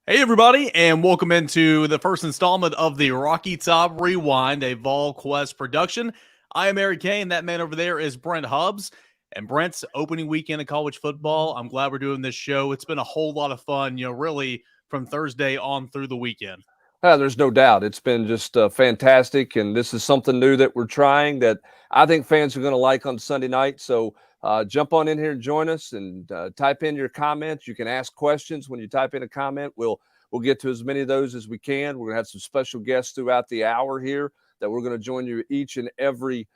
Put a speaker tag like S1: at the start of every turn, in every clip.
S1: Hey, everybody, and welcome into the first installment of the Rocky Top Rewind, a Volquest production. I am Eric Kane. That man over there is Brent Hubbs. And Brent's opening weekend of college football. I'm glad we're doing this show. It's been a whole lot of fun, really from Thursday on through the weekend.
S2: There's no doubt. It's been just fantastic, and this is something new that we're trying that I think fans are going to like on Sunday night. So jump on in here and join us, and type in your comments. You can ask questions when you type in a comment. We'll get to as many of those as we can. We're going to have some special guests throughout the hour here that we're going to join you each and every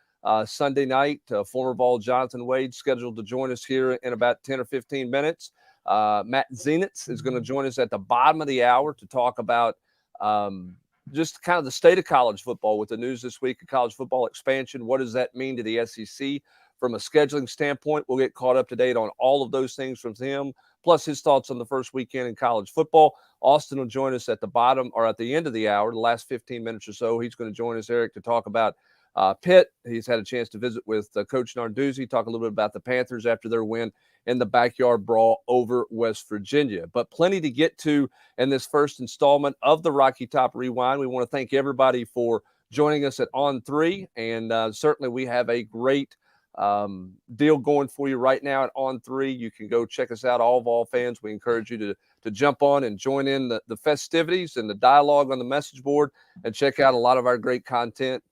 S2: Sunday night. Former Vol Jonathan Wade scheduled to join us here in about 10 or 15 minutes. Matt Zenitz is going to join us at the bottom of the hour to talk about just kind of the state of college football with the news this week of college football expansion. What does that mean to the SEC from a scheduling standpoint? We'll get caught up to date on all of those things from him, plus his thoughts on the first weekend in college football. Austin will join us at the bottom or at the end of the hour, the last 15 minutes or so. He's going to join us, Eric, to talk about Pitt. He's had a chance to visit with Coach Narduzzi, talk a little bit about the Panthers after their win in the backyard brawl over West Virginia. But plenty to get to in this first installment of the Rocky Top Rewind. We want to thank everybody for joining us at On 3, and certainly we have a great deal going for you right now at On 3. You can go check us out, all Vol fans. We encourage you to jump on and join in the festivities and the dialogue on the message board and check out a lot of our great content.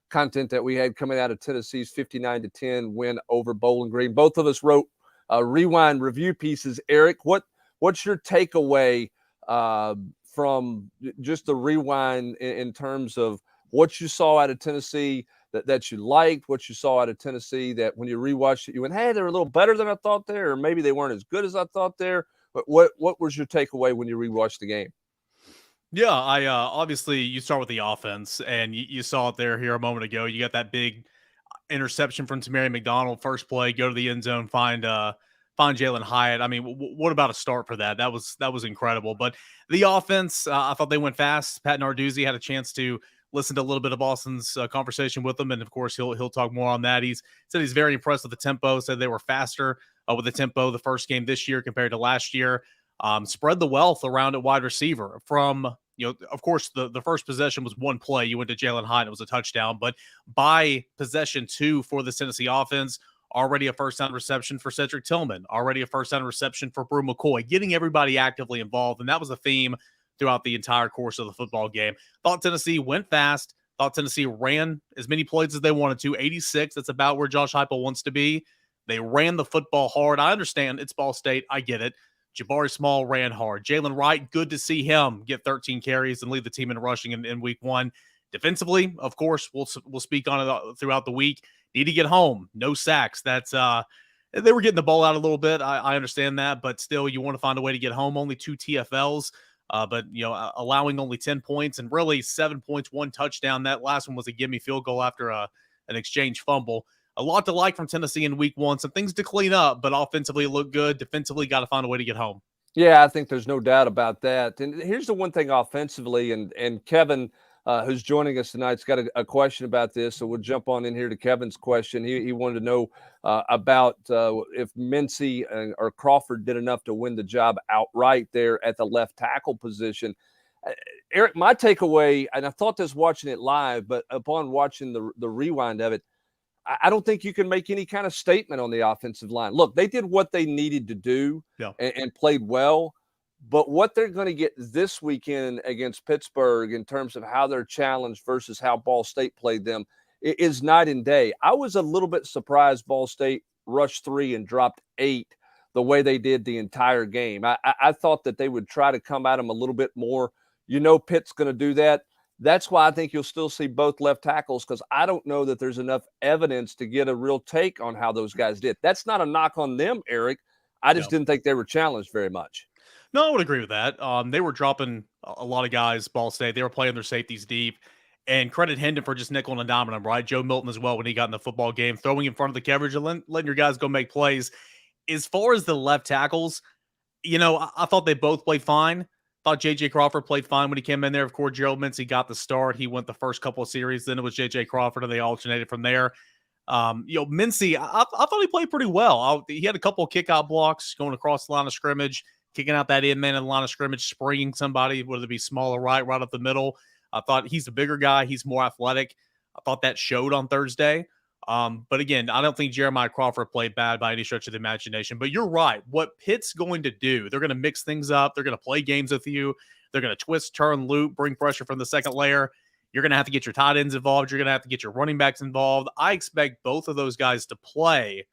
S2: Content that we had coming out of Tennessee's 59-10 win over Bowling Green. Both of us wrote rewind review pieces. Eric, what's your takeaway from just the rewind in terms of what you saw out of Tennessee that you liked, what you saw out of Tennessee that when you rewatched it, you went, hey, they were a little better than I thought there, or maybe they weren't as good as I thought there. But what was your takeaway when you rewatched the game?
S1: Yeah, I obviously you start with the offense, and you saw it here a moment ago. You got that big interception from Tamari McDonald, first play, go to the end zone, find Jalen Hyatt. I mean, what about a start for that? That was incredible. But the offense, I thought they went fast. Pat Narduzzi had a chance to listen to a little bit of Austin's conversation with him, and of course he'll talk more on that. He's said he's very impressed with the tempo. Said they were faster with the tempo the first game this year compared to last year. Spread the wealth around at wide receiver from. Of course, the first possession was one play. You went to Jalen Hyatt, it was a touchdown. But by possession 2 for the Tennessee offense, already a first down reception for Cedric Tillman, already a first down reception for Brew McCoy, getting everybody actively involved. And that was a theme throughout the entire course of the football game. Thought Tennessee went fast. Thought Tennessee ran as many plays as they wanted to. 86, that's about where Josh Heupel wants to be. They ran the football hard. I understand it's Ball State. I get it. Jabari Small ran hard. Jalen Wright, good to see him get 13 carries and lead the team in rushing in week 1. Defensively, of course, we'll speak on it throughout the week. Need to get home. No sacks. That's they were getting the ball out a little bit. I understand that, but still, you want to find a way to get home. Only 2 TFLs, but allowing only 10 points and really 7 points, 1 touchdown. That last one was a gimme field goal after an exchange fumble. A lot to like from Tennessee in week 1. Some things to clean up, but offensively it looked good. Defensively, got to find a way to get home.
S2: Yeah, I think there's no doubt about that. And here's the one thing offensively, and Kevin, who's joining us tonight, has got a question about this. So we'll jump on in here to Kevin's question. He wanted to know about if Mincy or Crawford did enough to win the job outright there at the left tackle position. Eric, my takeaway, and I thought this watching it live, but upon watching the rewind of it, I don't think you can make any kind of statement on the offensive line. Look, they did what they needed to do and played well, but what they're going to get this weekend against Pittsburgh in terms of how they're challenged versus how Ball State played them is night and day. I was a little bit surprised Ball State rushed 3 and dropped 8 the way they did the entire game. I thought that they would try to come at them a little bit more. Pitt's going to do that. That's why I think you'll still see both left tackles, because I don't know that there's enough evidence to get a real take on how those guys did. That's not a knock on them, Eric. I just didn't think they were challenged very much.
S1: No, I would agree with that. They were dropping a lot of guys, Ball State. They were playing their safeties deep. And credit Hendon for just nickel and diming them, right? Joe Milton as well when he got in the football game, throwing in front of the coverage and letting your guys go make plays. As far as the left tackles, I thought they both played fine. Thought J.J. Crawford played fine when he came in there. Of course, Gerald Mincy got the start. He went the first couple of series. Then it was J.J. Crawford, and they alternated from there. Mincy, I thought he played pretty well. He had a couple of kickout blocks going across the line of scrimmage. kicking out that in man in the line of scrimmage, springing somebody, whether it be small or right up the middle. I thought he's a bigger guy. He's more athletic. I thought that showed on Thursday. But again, I don't think Jeremiah Crawford played bad by any stretch of the imagination. But you're right. What Pitt's going to do, they're going to mix things up. They're going to play games with you. They're going to twist, turn, loop, bring pressure from the second layer. You're going to have to get your tight ends involved. You're going to have to get your running backs involved. I expect both of those guys to play.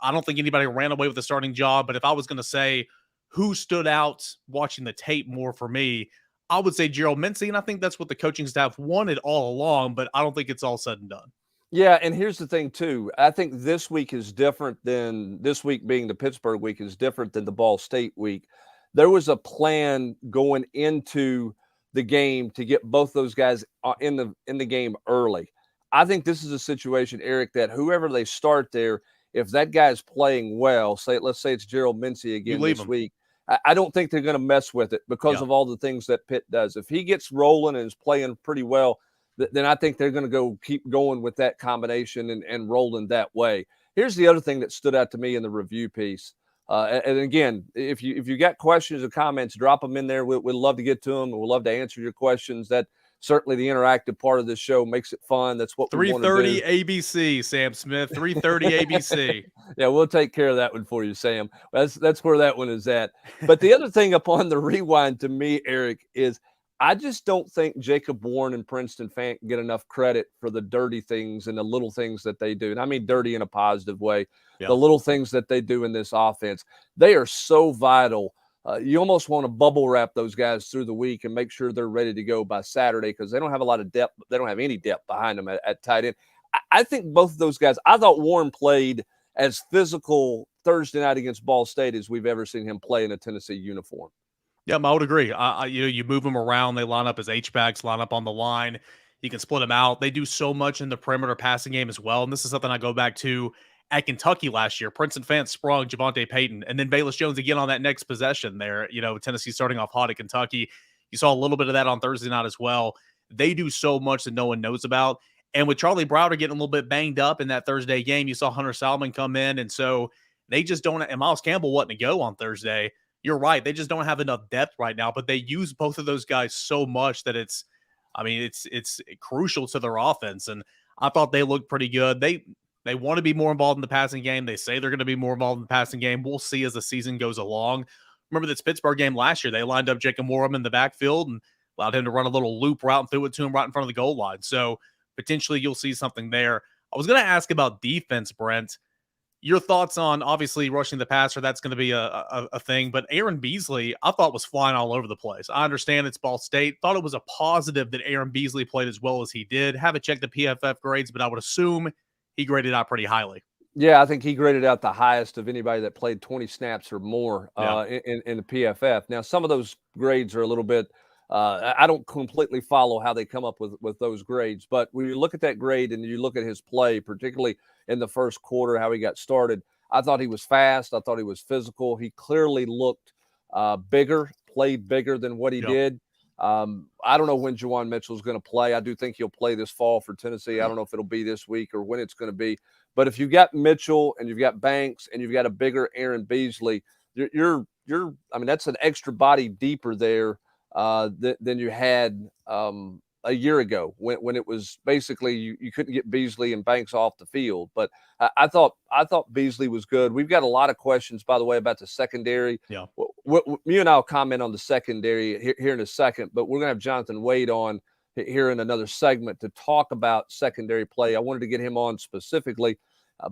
S1: I don't think anybody ran away with the starting job. But if I was going to say who stood out watching the tape more for me, I would say Gerald Mincey, and I think that's what the coaching staff wanted all along, but I don't think it's all said and done.
S2: Yeah, and here's the thing, too. I think this week is different than this week being the Pittsburgh week is different than the Ball State week. There was a plan going into the game to get both those guys in the game early. I think this is a situation, Eric, that whoever they start there, if that guy's playing well, let's say it's Gerald Mincey again this week, I don't think they're going to mess with it because of all the things that Pitt does. If he gets rolling and is playing pretty well, then I think they're going to keep going with that combination and rolling that way. Here's the other thing that stood out to me in the review piece. And again, if you got questions or comments, drop them in there. We'd love to get to them. We'd love to answer your questions. That certainly the interactive part of this show makes it fun. That's what we want to do.
S1: 3:30 ABC, Sam Smith. 3:30 ABC.
S2: Yeah, we'll take care of that one for you, Sam. That's where that one is at. But the other thing upon the rewind to me, Eric, is I just don't think Jacob Warren and Princeton Fant get enough credit for the dirty things and the little things that they do. And I mean dirty in a positive way. Yeah. The little things that they do in this offense, they are so vital. You almost want to bubble wrap those guys through the week and make sure they're ready to go by Saturday because they don't have a lot of depth. They don't have any depth behind them at tight end. I think both of those guys, I thought Warren played as physical Thursday night against Ball State as we've ever seen him play in a Tennessee uniform.
S1: Yeah, I would agree. You move them around. They line up as H-backs, line up on the line. You can split them out. They do so much in the perimeter passing game as well. And this is something I go back to at Kentucky last year. Princeton Fant sprung Javonte Payton, and then Bayless Jones again on that next possession there. Tennessee starting off hot at Kentucky. You saw a little bit of that on Thursday night as well. They do so much that no one knows about. And with Charlie Browder getting a little bit banged up in that Thursday game, you saw Hunter Salmon come in. And so they just don't – and Miles Campbell wasn't to go on Thursday. You're right. They just don't have enough depth right now, but they use both of those guys so much that it's crucial to their offense. And I thought they looked pretty good. They want to be more involved in the passing game. They say they're going to be more involved in the passing game. We'll see as the season goes along. Remember this Pittsburgh game last year, they lined up Jacob Warren in the backfield and allowed him to run a little loop route and threw it to him right in front of the goal line. So potentially you'll see something there. I was going to ask about defense, Brent. Your thoughts on obviously rushing the passer, that's going to be a thing. But Aaron Beasley, I thought was flying all over the place. I understand it's Ball State. Thought it was a positive that Aaron Beasley played as well as he did. Haven't checked the PFF grades, but I would assume he graded out pretty highly.
S2: Yeah, I think he graded out the highest of anybody that played 20 snaps or more in the PFF. Now, some of those grades are a little bit I don't completely follow how they come up with those grades. But when you look at that grade and you look at his play, particularly in the first quarter, how he got started, I thought he was fast. I thought he was physical. He clearly looked bigger, played bigger than what he did. I don't know when Juwan Mitchell is going to play. I do think he'll play this fall for Tennessee. I don't know if it'll be this week or when it's going to be. But if you've got Mitchell and you've got Banks and you've got a bigger Aaron Beasley, you're I mean, that's an extra body deeper there than you had a year ago when it was basically you couldn't get Beasley and Banks off the field. But I thought Beasley was good. We've got a lot of questions, by the way, about the secondary.
S1: Yeah.
S2: Me and I'll comment on the secondary here in a second, but we're going to have Jonathan Wade on here in another segment to talk about secondary play. I wanted to get him on specifically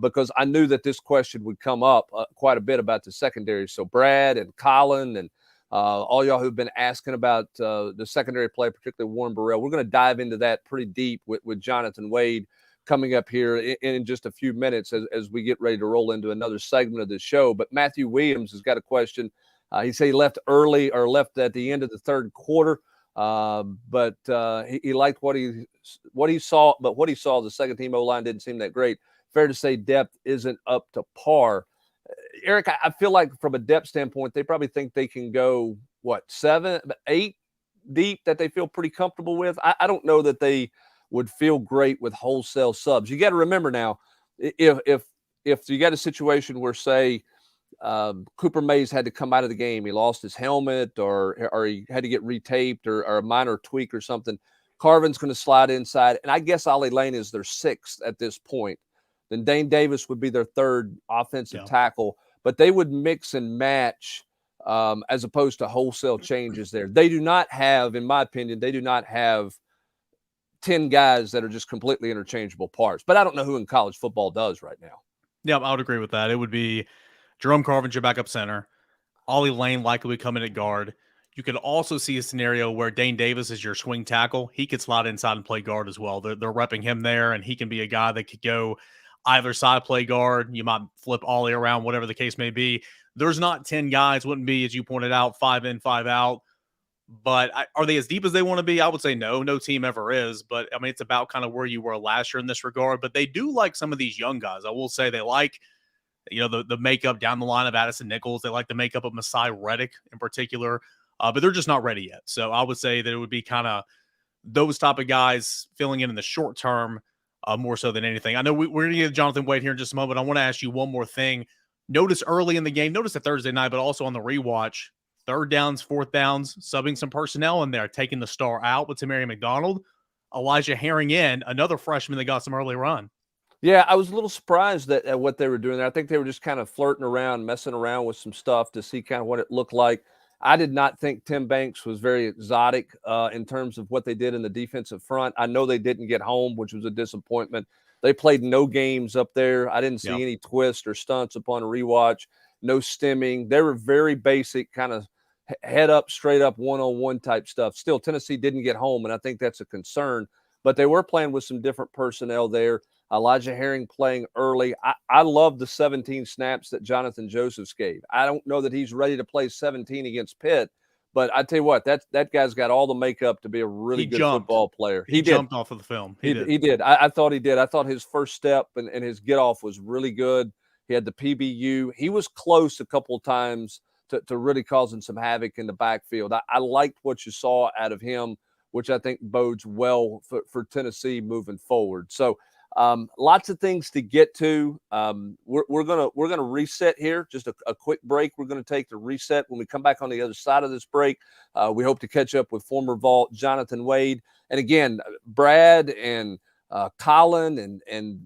S2: because I knew that this question would come up quite a bit about the secondary. So Brad and Colin and all y'all who've been asking about the secondary play, particularly Warren Burrell, we're going to dive into that pretty deep with Jonathan Wade coming up here in just a few minutes as we get ready to roll into another segment of the show. But Matthew Williams has got a question. He said he left early or left at the end of the third quarter, but he liked what he saw. But what he saw, the second team O-line didn't seem that great. Fair to say depth isn't up to par. Eric, I feel like from a depth standpoint, they probably think they can go, 7, 8 deep that they feel pretty comfortable with. I don't know that they would feel great with wholesale subs. You got to remember now, if you got a situation where, say, Cooper Mays had to come out of the game. He lost his helmet or he had to get retaped or a minor tweak or something. Carvin's going to slide inside. And I guess Ollie Lane is their sixth at this point. Then Dane Davis would be their third offensive tackle. But they would mix and match as opposed to wholesale changes there. They do not have, in my opinion, 10 guys that are just completely interchangeable parts. But I don't know who in college football does right now.
S1: Yeah, I would agree with that. It would be Jerome Carvin's your backup center. Ollie Lane likely would come in at guard. You could also see a scenario where Dane Davis is your swing tackle. He could slide inside and play guard as well. They're repping him there, and he can be a guy that could go either side, play guard. You might flip Ollie around, whatever the case may be. There's not 10 guys, wouldn't be, as you pointed out, 5 in, 5 out. But are they as deep as they want to be? I would say no. No team ever is. But, I mean, it's about kind of where you were last year in this regard. But they do like some of these young guys. I will say they like the makeup down the line of Addison Nichols. They like the makeup of Masai Reddick in particular, but they're just not ready yet. So I would say that it would be kind of those type of guys filling in the short term more so than anything. I know we're going to get Jonathan Wade here in just a moment. I want to ask you one more thing. Notice early in the game, notice the Thursday night, but also on the rewatch, third downs, fourth downs, subbing some personnel in there, taking the star out with Tamari McDonald, Elijah Herring in, another freshman that got some early run.
S2: Yeah, I was a little surprised at what they were doing there. I think they were just kind of flirting around, messing around with some stuff to see kind of what it looked like. I did not think Tim Banks was very exotic in terms of what they did in the defensive front. I know they didn't get home, which was a disappointment. They played no games up there. I didn't see any twists or stunts upon a rewatch, no stemming. They were very basic, kind of head up, straight up, one-on-one type stuff. Still, Tennessee didn't get home, and I think that's a concern. But they were playing with some different personnel there. Elijah Herring playing early. I love the 17 snaps that Jonathan Josephs gave. I don't know that he's ready to play 17 against Pitt, but I tell you what, that guy's got all the makeup to be a really good football player.
S1: He jumped off of the film.
S2: He did. I thought he did. I thought his first step and his get off was really good. He had the PBU. He was close a couple of times to really causing some havoc in the backfield. I liked what you saw out of him, which I think bodes well for Tennessee moving forward. So lots of things to get to. We're gonna reset here. Just a quick break. We're gonna take the reset. When we come back on the other side of this break, we hope to catch up with former Vault Jonathan Wade, and again Brad and Colin and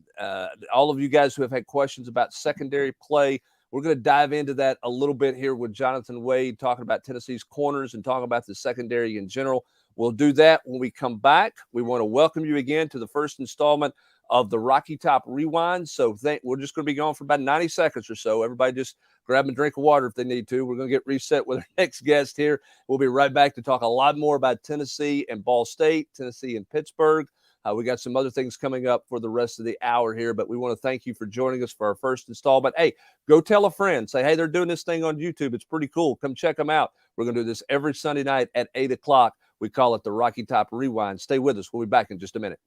S2: all of you guys who have had questions about secondary play. We're going to dive into that a little bit here with Jonathan Wade, talking about Tennessee's corners and talking about the secondary in general. We'll do that when we come back. We want to welcome you again to the first installment of the Rocky Top Rewind. So we're just going to be going for about 90 seconds or so. Everybody just grab a drink of water if they need to. We're going to get reset with our next guest here. We'll be right back to talk a lot more about Tennessee and Ball State, Tennessee and Pittsburgh. We got some other things coming up for the rest of the hour here, but we want to thank you for joining us for our first installment. Hey, go tell a friend. Say, hey, they're doing this thing on YouTube. It's pretty cool. Come check them out. We're going to do this every Sunday night at 8 o'clock. We call it the Rocky Top Rewind. Stay with us. We'll be back in just a minute.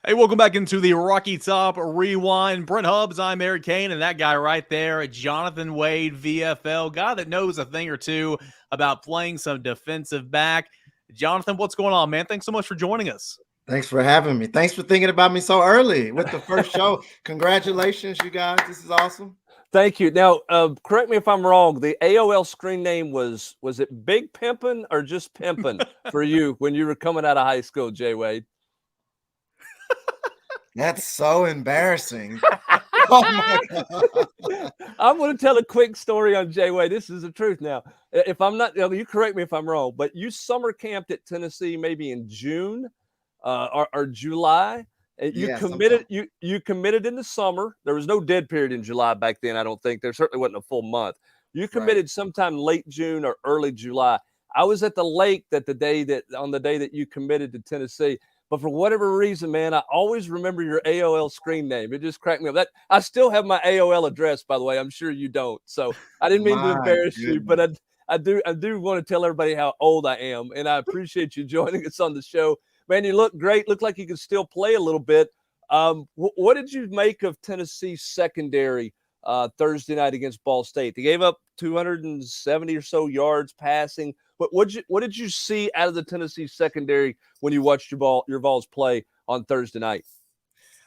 S1: Hey, welcome back into the Rocky Top Rewind. Brent Hubbs, I'm Eric Kane, and that guy right there, Jonathan Wade, VFL, guy that knows a thing or two about playing some defensive back. Jonathan, what's going on, man? Thanks so much for joining us.
S3: Thanks for having me. Thanks for thinking about me so early with the first show. Congratulations, you guys. This is awesome.
S2: Thank you. Now, correct me if I'm wrong. The AOL screen name was it Big Pimpin' or just Pimpin' for you when you were coming out of high school, Jay Wade?
S3: That's so embarrassing. Oh my God.
S2: I'm going to tell a quick story on Jay Wade. This is the truth now. If I'm not, you correct me if I'm wrong, but you summer camped at Tennessee maybe in June or July. You committed. You committed in the summer. There was no dead period in July back then. I don't think there certainly wasn't a full month. You committed sometime late June or early July. I was at the lake on the day that you committed to Tennessee. But for whatever reason, man, I always remember your AOL screen name. It just cracked me up. That I still have my AOL address, by the way. I'm sure you don't. So I didn't mean to embarrass you, but I do want to tell everybody how old I am, and I appreciate you joining us on the show. Man, you look great. Look like you can still play a little bit. What did you make of Tennessee's secondary Thursday night against Ball State? They gave up 270 or so yards passing. But what did you see out of the Tennessee secondary when you watched your Vols play on Thursday night?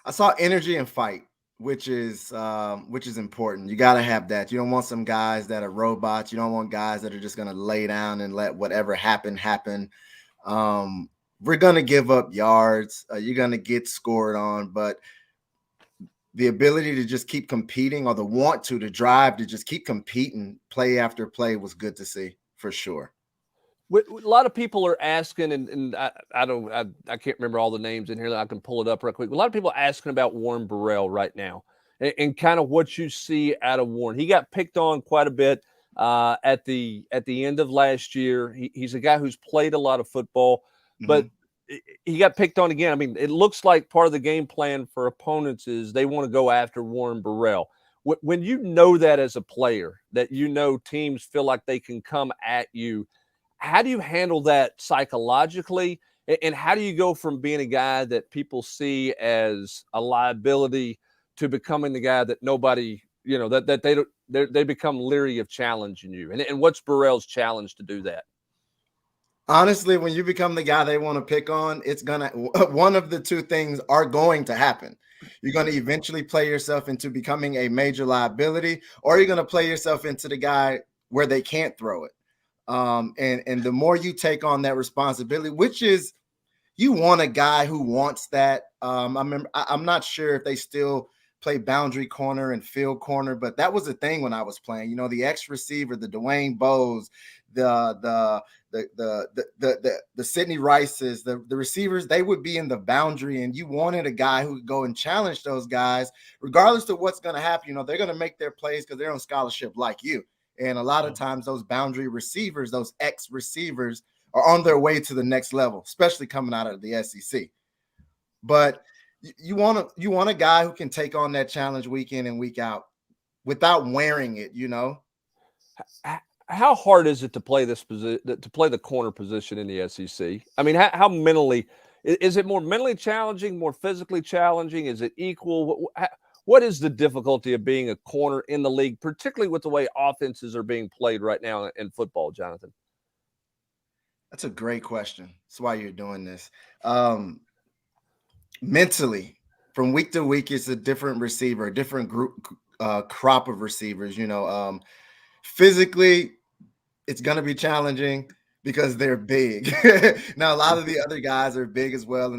S3: I saw energy and fight, which is important. You got to have that. You don't want some guys that are robots. You don't want guys that are just going to lay down and let whatever happen. We're going to give up yards. You're going to get scored on, but the ability to just keep competing, or the want to drive to just keep competing play after play, was good to see for sure.
S2: A lot of people are asking, and I can't remember all the names in here. I can pull it up real quick. A lot of people are asking about Warren Burrell right now, and kind of what you see out of Warren. He got picked on quite a bit at the end of last year. He's a guy who's played a lot of football, but he got picked on again. I mean, it looks like part of the game plan for opponents is they want to go after Warren Burrell. When you know that as a player, that teams feel like they can come at you, how do you handle that psychologically? And how do you go from being a guy that people see as a liability to becoming the guy that nobody, that they become leery of challenging you? And what's Burrell's challenge to do that?
S3: Honestly, when you become the guy they want to pick on, one of the two things are going to happen. You're going to eventually play yourself into becoming a major liability, or you're going to play yourself into the guy where they can't throw it. And the more you take on that responsibility, which is, you want a guy who wants that. I'm not sure if they still play boundary corner and field corner, but that was the thing when I was playing. The X receiver, the Dwayne Bowes, the Sidney Rices, the receivers, they would be in the boundary, and you wanted a guy who could go and challenge those guys, regardless of what's going to happen. They're going to make their plays because they're on scholarship like you. And a lot of times those boundary receivers, those X receivers, are on their way to the next level, especially coming out of the SEC. But you want a guy who can take on that challenge week in and week out without wearing it,
S2: How hard is it to play this position, to play the corner position in the SEC? I mean, how mentally is it more mentally challenging, more physically challenging? Is it equal? What is the difficulty of being a corner in the league, particularly with the way offenses are being played right now in football, Jonathan?
S3: That's a great question. That's why you're doing this. Mentally, from week to week, it's a different receiver, a different crop of receivers. Physically, it's going to be challenging because they're big. Now, a lot of the other guys are big as well,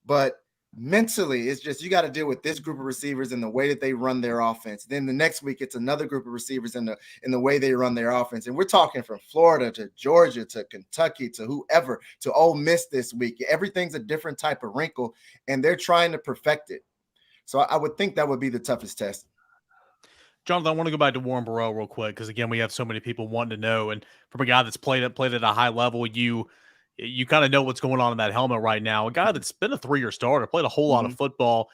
S3: but mentally, it's just, you got to deal with this group of receivers and the way that they run their offense. Then the next week, it's another group of receivers in the way they run their offense. And we're talking from Florida to Georgia to Kentucky to whoever to Ole Miss this week. Everything's a different type of wrinkle, and they're trying to perfect it. So I would think that would be the toughest test.
S1: Jonathan, I want to go back to Warren Burrell real quick, because again, we have so many people wanting to know, and from a guy that's played at a high level, you kind of know what's going on in that helmet right now. A guy that's been a 3-year starter, played a whole lot of football,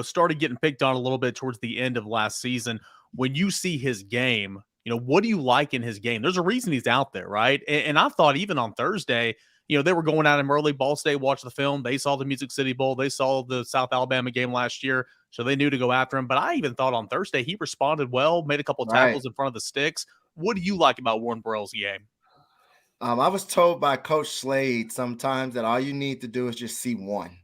S1: started getting picked on a little bit towards the end of last season. When you see his game, what do you like in his game? There's a reason he's out there, right? And I thought even on Thursday, they were going at him early. Ball State watched the film. They saw the Music City Bowl. They saw the South Alabama game last year. So they knew to go after him. But I even thought on Thursday he responded well, made a couple of tackles in front of the sticks. What do you like about Warren Burrell's game?
S3: I was told by Coach Slade sometimes that all you need to do is just see one.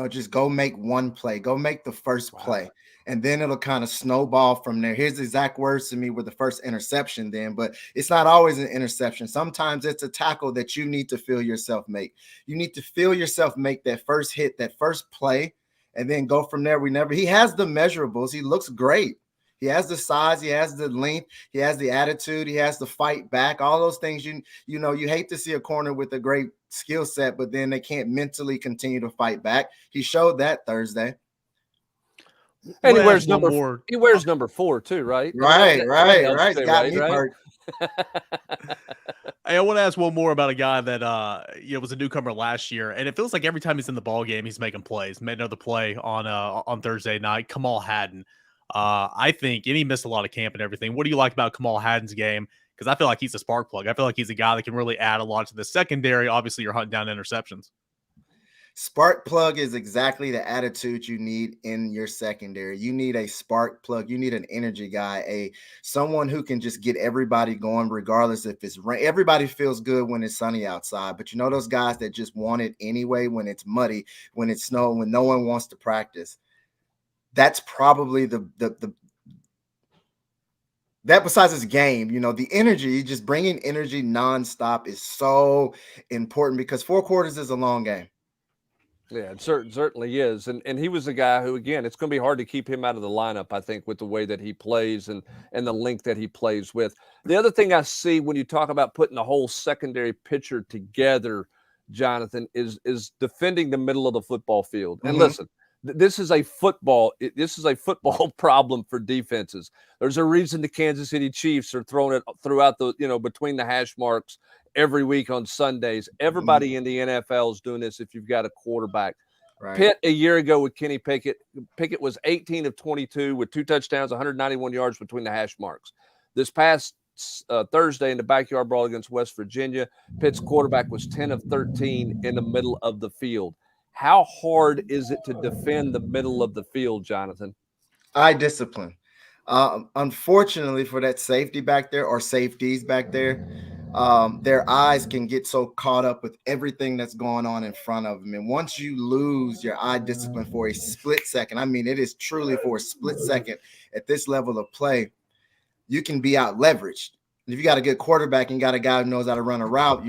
S3: Just go make one play. Go make the first play. And then it'll kind of snowball from there. Here's the exact words to me with the first interception then, but it's not always an interception. Sometimes it's a tackle that you need to feel yourself make. You need to feel yourself make that first hit, that first play, and then go from there. He has the measurables. He looks great. He has the size, he has the length, he has the attitude, he has the fight back, all those things. You hate to see a corner with a great skill set, but then they can't mentally continue to fight back. He showed that Thursday.
S2: And he wears number 4 too, right?
S3: Right. Got me hurt.
S1: Hey, I want to ask one more about a guy that was a newcomer last year, and it feels like every time he's in the ball game, he's making plays. Made another play on Thursday night. Kamal Hadden. I think, and he missed a lot of camp and everything. What do you like about Kamal Hadden's game? Because I feel like he's a spark plug. I feel like he's a guy that can really add a lot to the secondary. Obviously, you're hunting down interceptions.
S3: Spark plug is exactly the attitude you need in your secondary. You need a spark plug. You need an energy guy, someone who can just get everybody going, regardless if it's rain. Everybody feels good when it's sunny outside, but those guys that just want it anyway when it's muddy, when it's snow, when no one wants to practice. That's probably that besides his game, the energy, just bringing energy nonstop is so important because 4 quarters is a long game.
S2: Yeah, it certainly is. And he was a guy who, again, it's going to be hard to keep him out of the lineup, I think, with the way that he plays and the length that he plays with. The other thing I see when you talk about putting the whole secondary picture together, Jonathan, is defending the middle of the football field. And listen, this is a football problem for defenses. There's a reason the Kansas City Chiefs are throwing it throughout between the hash marks every week on Sundays. Everybody in the NFL is doing this if you've got a quarterback. Right. Pitt a year ago with Kenny Pickett. Pickett was 18 of 22 with 2 touchdowns, 191 yards between the hash marks. This past Thursday in the backyard brawl against West Virginia, Pitt's quarterback was 10 of 13 in the middle of the field. How hard is it to defend the middle of the field, Jonathan?
S3: Eye discipline. Unfortunately for that safety back there or safeties back there, their eyes can get so caught up with everything that's going on in front of them. And once you lose your eye discipline for a split second, I mean, it is truly for a split second at this level of play, you can be out leveraged. If you got a good quarterback and got a guy who knows how to run a route,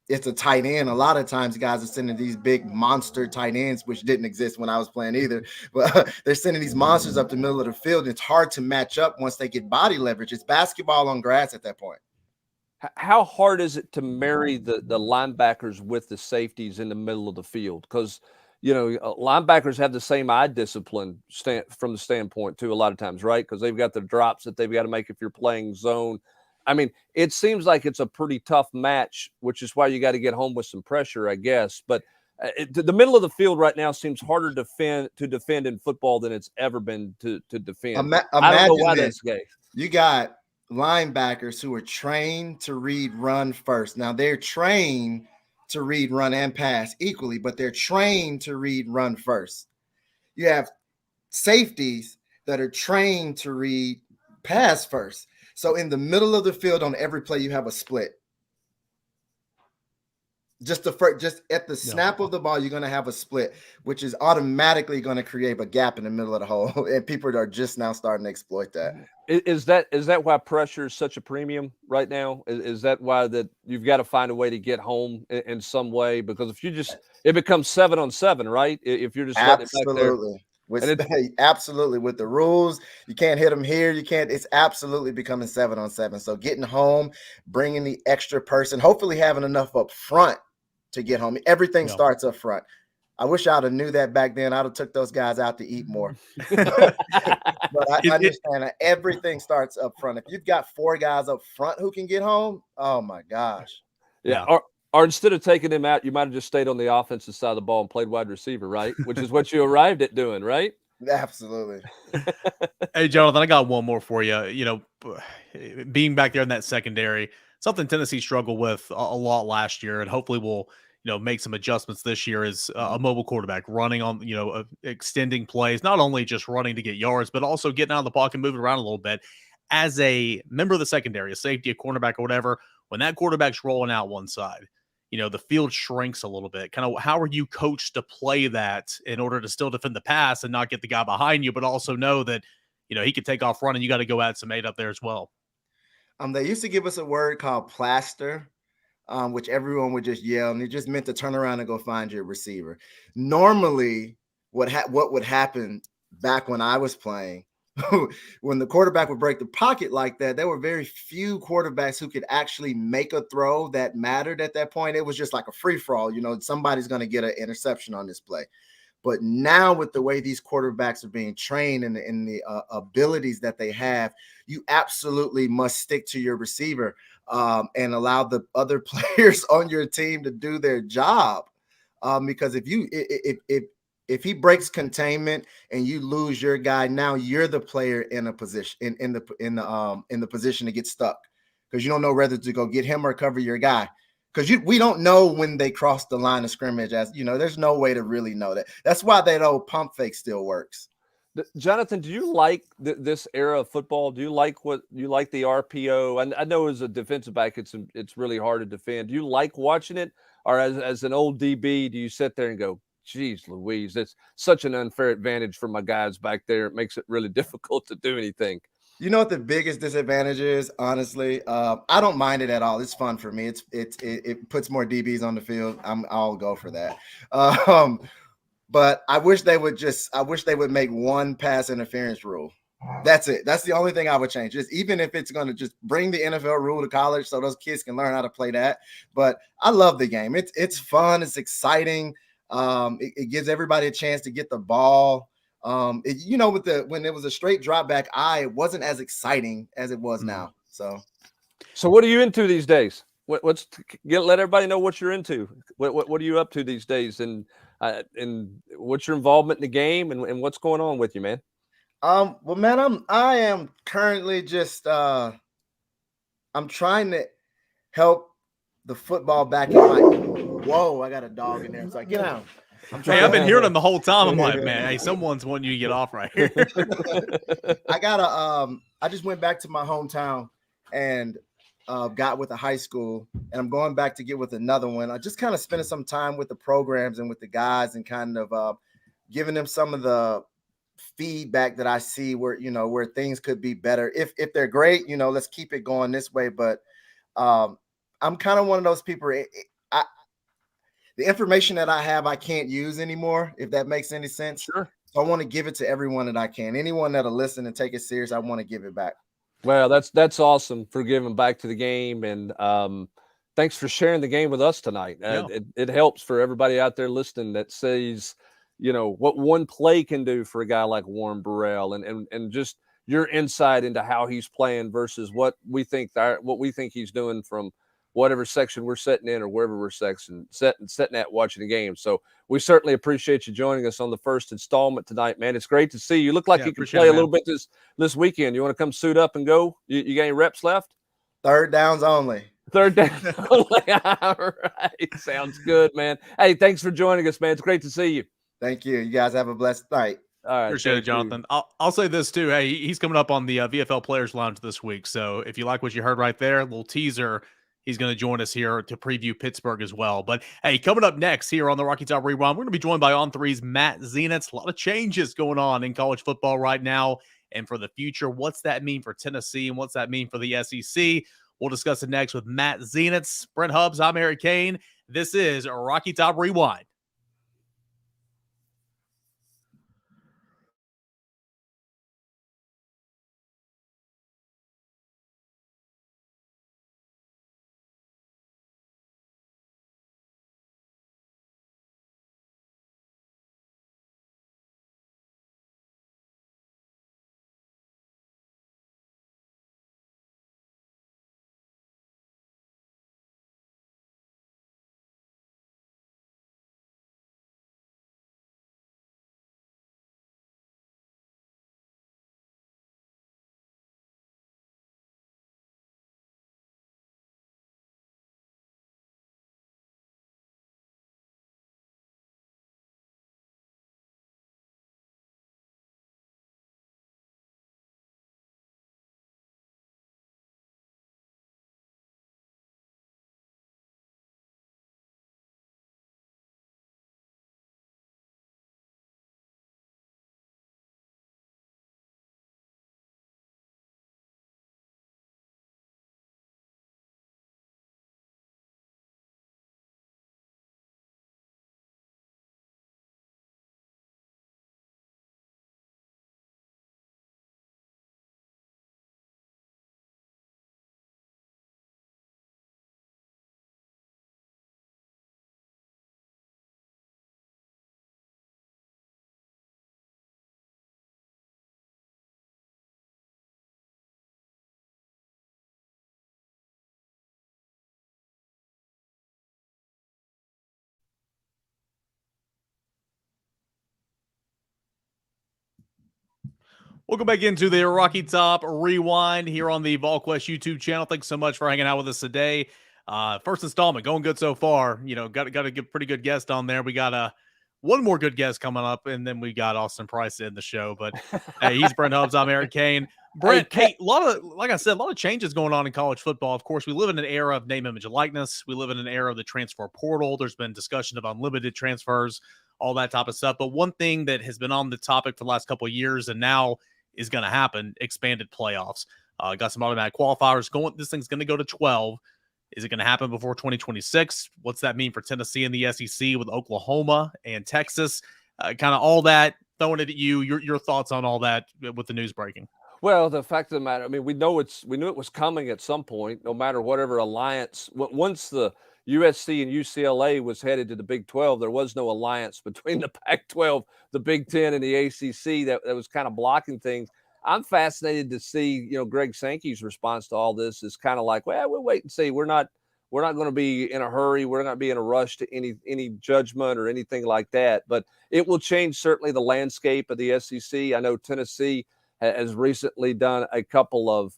S3: it's a tight end. A lot of times guys are sending these big monster tight ends, which didn't exist when I was playing either, but they're sending these monsters up the middle of the field. It's hard to match up once they get body leverage. It's basketball on grass at that point.
S2: How hard is it to marry the linebackers with the safeties in the middle of the field? Because, linebackers have the same eye discipline from the standpoint too, a lot of times, right? Because they've got the drops that they've got to make if you're playing zone. I mean, it seems like it's a pretty tough match, which is why you got to get home with some pressure, I guess. But the middle of the field right now seems harder to defend in football than it's ever been to defend.
S3: Imagine
S2: I don't know why that's gay.
S3: You got linebackers who are trained to read run first. Now, they're trained to read run and pass equally, but they're trained to read run first. You have safeties that are trained to read pass first. So in the middle of the field on every play, you have a split. Just at the snap of the ball, you're going to have a split, which is automatically going to create a gap in the middle of the hole. And people are just now starting to exploit that.
S2: Is that why pressure is such a premium right now? Is that why that you've got to find a way to get home in some way? Because if it becomes 7-on-7, right? If you're just
S3: absolutely. Absolutely. With the rules, you can't hit them here. You can't. It's absolutely becoming 7-on-7. So getting home, bringing the extra person, hopefully having enough up front to get home. Everything starts up front. I wish I'd have knew that back then. I'd have took those guys out to eat more. But I understand that everything starts up front. If you've got 4 guys up front who can get home, oh my gosh.
S2: Yeah. Or instead of taking him out, you might have just stayed on the offensive side of the ball and played wide receiver, right? Which is what you arrived at doing, right?
S3: Absolutely.
S1: Hey, Jonathan, I got one more for you. Being back there in that secondary, something Tennessee struggled with a lot last year, and hopefully will make some adjustments this year. Is a mobile quarterback running on extending plays, not only just running to get yards, but also getting out of the pocket, moving around a little bit. As a member of the secondary, a safety, a cornerback, or whatever, when that quarterback's rolling out one side, the field shrinks a little bit. Kind of how are you coached to play that in order to still defend the pass and not get the guy behind you, but also know that, he could take off running. You got to go add some eight up there as well.
S3: They used to give us a word called plaster, which everyone would just yell, and it just meant to turn around and go find your receiver. Normally, what would happen back when I was playing, when the quarterback would break the pocket like that, there were very few quarterbacks who could actually make a throw that mattered at that point. It was just like a free-for-all. Somebody's going to get an interception on this play. But now with the way these quarterbacks are being trained and the abilities that they have, you absolutely must stick to your receiver and allow the other players on your team to do their job. Because if he breaks containment and you lose your guy, now you're the player in a position in the position to get stuck because you don't know whether to go get him or cover your guy. Because we don't know when they cross the line of scrimmage, there's no way to really know that. That's why that old pump fake still works.
S2: Jonathan, do you like this era of football? Do you like the RPO? I know as a defensive back, it's really hard to defend. Do you like watching it, or as an old DB, do you sit there and go, "Geez, Louise, that's such an unfair advantage for my guys back there. It makes it really difficult to do anything."
S3: You know what the biggest disadvantage is? Honestly, I don't mind it at all. It's fun for me. It puts more DBs on the field. I'll go for that. But I wish they would make one pass interference rule. That's it. That's the only thing I would change. Just even if it's going to just bring the NFL rule to college so those kids can learn how to play that. But I love the game. It's fun. It's exciting. It gives everybody a chance to get the ball. When it was a straight drop back, it wasn't as exciting as it was now. So
S2: what are you into these days? Let everybody know what you're into. What are you up to these days, and what's your involvement in the game, and what's going on with you, man?
S3: Well, man, I am currently just I'm trying to help the football back in my. Whoa, I got a dog in there. So get out.
S1: I've been hearing them the whole time. I'm like, man, hey, someone's wanting you to get off right here.
S3: I just went back to my hometown and got with a high school, and I'm going back to get with another one. I just kind of spending some time with the programs and with the guys and kind of giving them some of the feedback that I see where things could be better. If they're great, let's keep it going this way. But I'm kind of one of those people. The information that I have, I can't use anymore, if that makes any sense.
S2: Sure.
S3: So I want to give it to everyone that I can. Anyone that'll listen and take it serious, I want to give it back.
S2: Well, that's awesome for giving back to the game, and thanks for sharing the game with us tonight.
S1: Yeah.
S2: It helps for everybody out there listening that sees, what one play can do for a guy like Warren Burrell, and just your insight into how he's playing versus what we think he's doing from whatever section we're sitting in or wherever we're sitting at watching the game. So we certainly appreciate you joining us on the first installment tonight, man. It's great to see you. You look like you can play a little bit this weekend. You want to come suit up and go? You got any reps left?
S3: Third downs only.
S2: Third down only. All right. Sounds good, man. Hey, thanks for joining us, man. It's great to see you.
S3: Thank you. You guys have a blessed night.
S2: All right.
S1: Appreciate it, Jonathan. I'll say this too. Hey, he's coming up on the VFL Players Lounge this week. So if you like what you heard right there, a little teaser, he's going to join us here to preview Pittsburgh as well. But hey, coming up next here on the Rocky Top Rewind, we're going to be joined by On3's Matt Zenitz. A lot of changes going on in college football right now. And for the future, what's that mean for Tennessee and what's that mean for the SEC? We'll discuss it next with Matt Zenitz. Brent Hubbs, I'm Eric Kane. This is Rocky Top Rewind. Welcome back into the Rocky Top Rewind here on the Volquest YouTube channel. Thanks so much for hanging out with us today. First installment, going good so far. You know, got a good, pretty good guest on there. We got one more good guest coming up, and then we got Austin Price to end the show. But hey, he's Brent Hubbs. I'm Eric Kane. Brent, hey, like I said, a lot of changes going on in college football. Of course, we live in an era of name, image, and likeness. We live in an era of the transfer portal. There's been discussion of unlimited transfers, all that type of stuff. But one thing that has been on the topic for the last couple of years, and now is going to happen, expanded playoffs. Got some automatic qualifiers going. This thing's going to go to 12. Is it going to happen before 2026? What's that mean for Tennessee and the SEC with Oklahoma and Texas? Kind of all that, throwing it at you. Your thoughts on all that with the news breaking.
S2: Well, the fact of the matter, I mean, we knew it was coming at some point, no matter whatever alliance. Once the USC and UCLA was headed to the Big 12, there was no alliance between the Pac-12, the Big 10, and the ACC that was kind of blocking things. I'm fascinated to see, Greg Sankey's response to all this is kind of like, well, we'll wait and see. We're not going to be in a hurry. We're not going to be in a rush to any judgment or anything like that. But it will change certainly the landscape of the SEC. I know Tennessee has recently done a couple of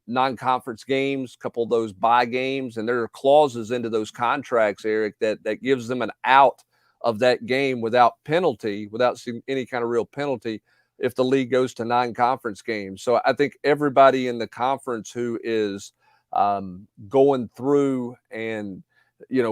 S2: non-conference games, a couple of those bye games, and there are clauses into those contracts, Eric, that gives them an out of that game without penalty, without any kind of real penalty, if the league goes to non-conference games. So I think everybody in the conference who is going through and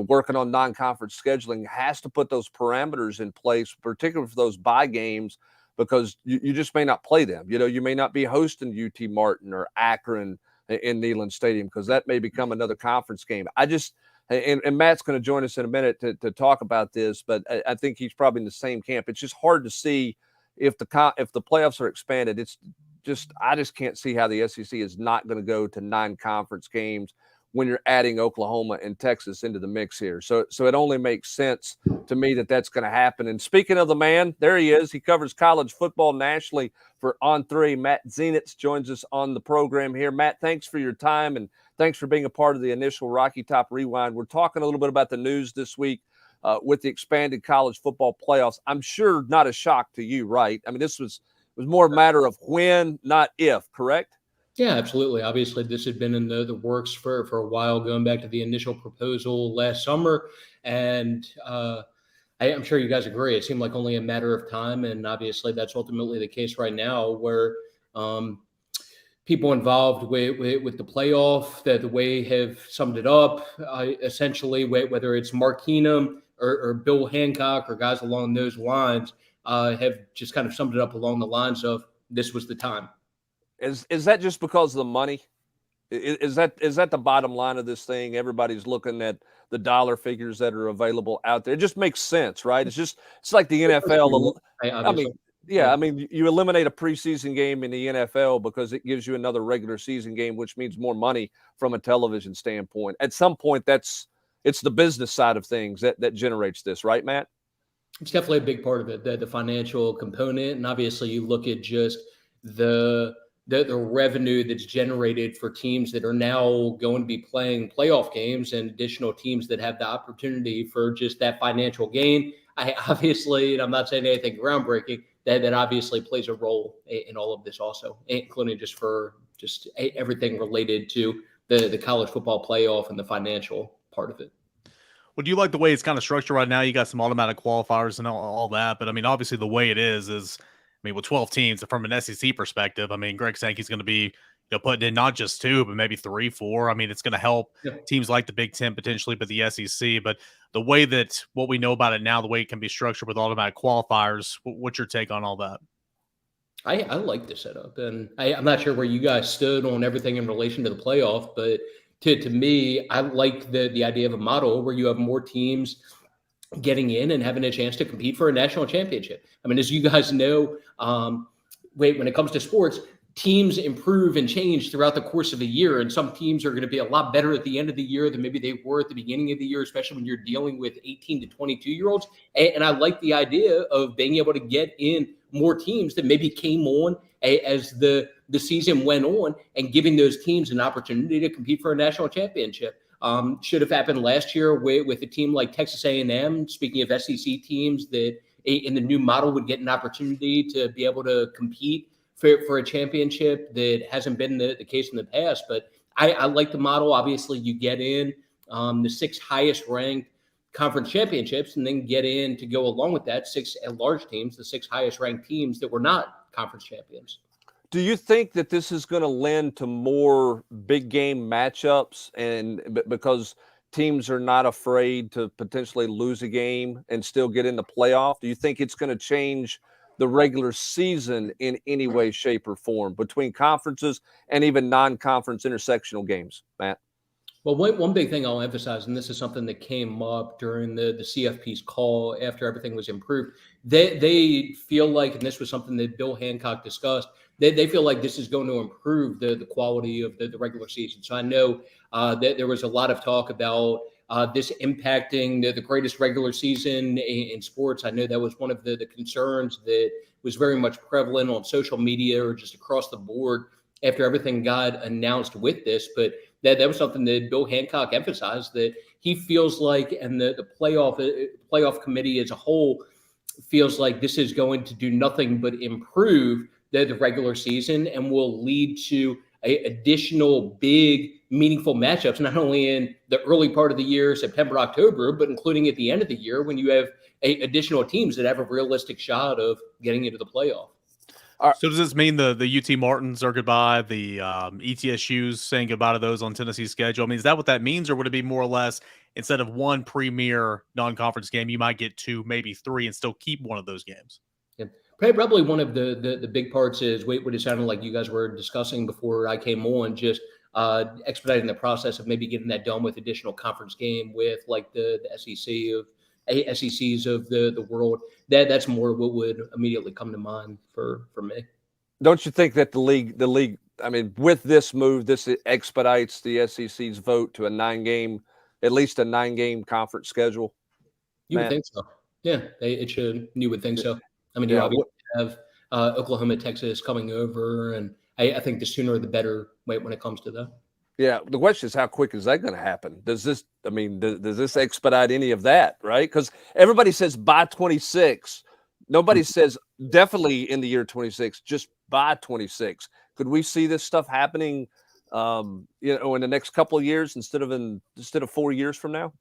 S2: working on non-conference scheduling has to put those parameters in place, particularly for those bye games, because you just may not play them. You may not be hosting UT Martin or Akron in Neyland Stadium, because that may become another conference game. And Matt's going to join us in a minute to talk about this, but I think he's probably in the same camp. It's just hard to see if the playoffs are expanded. I just can't see how the SEC is not going to go to non-conference games when you're adding Oklahoma and Texas into the mix here. So it only makes sense to me that that's going to happen. And speaking of the man, there he is. He covers college football nationally for On3. Matt Zenitz joins us on the program here. Matt, thanks for your time, and thanks for being a part of the initial Rocky Top Rewind. We're talking a little bit about the news this week with the expanded college football playoffs. I'm sure not a shock to you, right? I mean, this was more a matter of when, not if, correct?
S4: Yeah, absolutely. Obviously, this had been in the works for a while, going back to the initial proposal last summer. And I'm sure you guys agree. It seemed like only a matter of time. And obviously, that's ultimately the case right now, where people involved with the playoff, that the way have summed it up, essentially, whether it's Mark Keenum or Bill Hancock or guys along those lines, have just kind of summed it up along the lines of this was the time.
S2: Is that just because of the money? Is that the bottom line of this thing? Everybody's looking at the dollar figures that are available out there. It just makes sense, right? It's like the NFL. I mean, you eliminate a preseason game in the NFL because it gives you another regular season game, which means more money from a television standpoint. At some point, it's the business side of things that generates this, right, Matt?
S4: It's definitely a big part of it, the financial component. And obviously, you look at just the revenue that's generated for teams that are now going to be playing playoff games, and additional teams that have the opportunity for just that financial gain. And I'm not saying anything groundbreaking, that obviously plays a role in all of this also, including just everything related to the college football playoff and the financial part of it.
S1: Well, do you like the way it's kind of structured right now? You got some automatic qualifiers and all that, but I mean, obviously the way it is, with 12 teams from an SEC perspective, I mean, Greg Sankey's going to be putting in not just 2, but maybe 3, 4. I mean, it's going to help teams like the Big Ten potentially, but the SEC. But the way that what we know about it now, the way it can be structured with automatic qualifiers, what's your take on all that?
S4: I like the setup, and I'm not sure where you guys stood on everything in relation to the playoff, but to me, I like the idea of a model where you have more teams getting in and having a chance to compete for a national championship. I mean, as you guys know, when it comes to sports, teams improve and change throughout the course of a year. And some teams are going to be a lot better at the end of the year than maybe they were at the beginning of the year, especially when you're dealing with 18 to 22-year-olds. And I like the idea of being able to get in more teams that maybe came on as the season went on, and giving those teams an opportunity to compete for a national championship. Should have happened last year with a team like Texas A&M. Speaking of SEC teams that in the new model would get an opportunity to be able to compete for a championship that hasn't been the case in the past. But I like the model. Obviously, you get in the 6 highest ranked conference championships, and then get in to go along with that 6 at-large teams, the 6 highest ranked teams that were not conference champions.
S2: Do you think that this is going to lend to more big game matchups, and because teams are not afraid to potentially lose a game and still get in the playoff? Do you think it's going to change the regular season in any way, shape, or form between conferences and even non-conference intersectional games, Matt?
S4: Well, one big thing I'll emphasize, and this is something that came up during the CFP's call after everything was improved, they feel like, and this was something that Bill Hancock discussed, they feel like this is going to improve the quality of the regular season. So I know that there was a lot of talk about this impacting the greatest regular season in sports. I know that was one of the concerns that was very much prevalent on social media or just across the board after everything got announced with this. But that was something that Bill Hancock emphasized, that he feels like, and the playoff committee as a whole feels like this is going to do nothing but improve the regular season and will lead to additional big, meaningful matchups, not only in the early part of the year, September, October, but including at the end of the year when you have additional teams that have a realistic shot of getting into the playoff.
S1: So does this mean the UT Martins are goodbye, the ETSUs saying goodbye to those on Tennessee's schedule? I mean, is that what that means, or would it be more or less instead of one premier non-conference game, you might get 2, maybe 3, and still keep one of those games?
S4: Yeah. Probably one of the big parts is what it sounded like you guys were discussing before I came on, just expediting the process of maybe getting that done with additional conference game with like the SECs of the world. That's more what would immediately come to mind for me.
S2: Don't you think that the league, I mean, with this move, this expedites the SEC's vote to at least a 9-game conference schedule?
S4: You would think so. Yeah, it should. You would think so. I mean, you
S2: Yeah.
S4: obviously have Oklahoma, Texas coming over, and I think the sooner the better when it comes to that.
S2: Yeah, the question is, how quick is that going to happen? Does this expedite any of that, right? Because everybody says by 26. Nobody says definitely in the year 26, just by 26. Could we see this stuff happening, in the next couple of years instead of 4 years from now?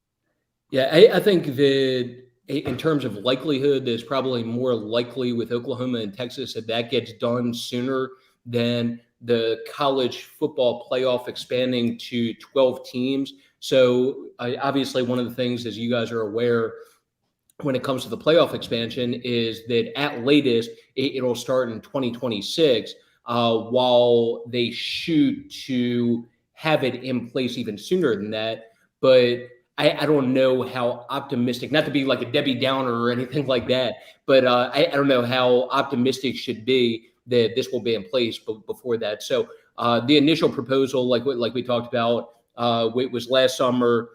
S4: Yeah, I think that in terms of likelihood, there's probably more likely with Oklahoma and Texas that gets done sooner than the college football playoff expanding to 12 teams. So obviously one of the things, as you guys are aware, when it comes to the playoff expansion is that at latest it'll start in 2026 while they shoot to have it in place even sooner than that. But I don't know how optimistic, not to be like a Debbie Downer or anything like that, but I don't know how optimistic should be that this will be in place before that. So the initial proposal, like we talked about, it was last summer.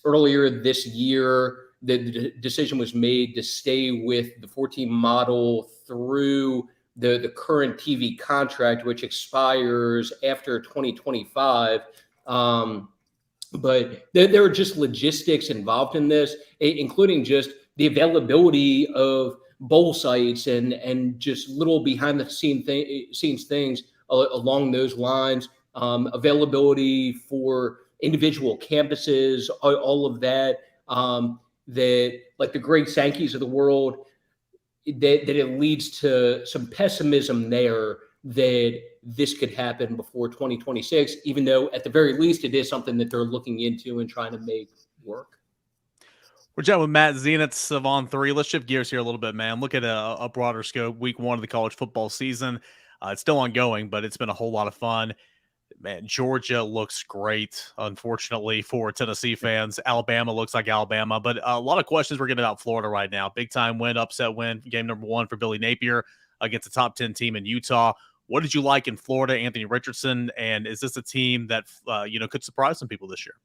S4: Earlier this year, the decision was made to stay with the 14 model through the current TV contract, which expires after 2025. But there are just logistics involved in this, including just the availability of bowl sites and just little behind the scenes things along those lines, availability for individual campuses, all of that, that like the Greg Sankeys of the world, that it leads to some pessimism there that this could happen before 2026, even though at the very least it is something that they're looking into and trying to make work.
S1: We're chatting with Matt Zenitz of On 3. Let's shift gears here a little bit, man. Look at a broader scope. Week 1 of the college football season. It's still ongoing, but it's been a whole lot of fun. Man, Georgia looks great, unfortunately, for Tennessee fans. Alabama looks like Alabama, but a lot of questions we're getting about Florida right now. Big-time win, upset win, game number 1 for Billy Napier against a top 10 team in Utah. What did you like in Florida, Anthony Richardson? And is this a team that, could surprise some people this year?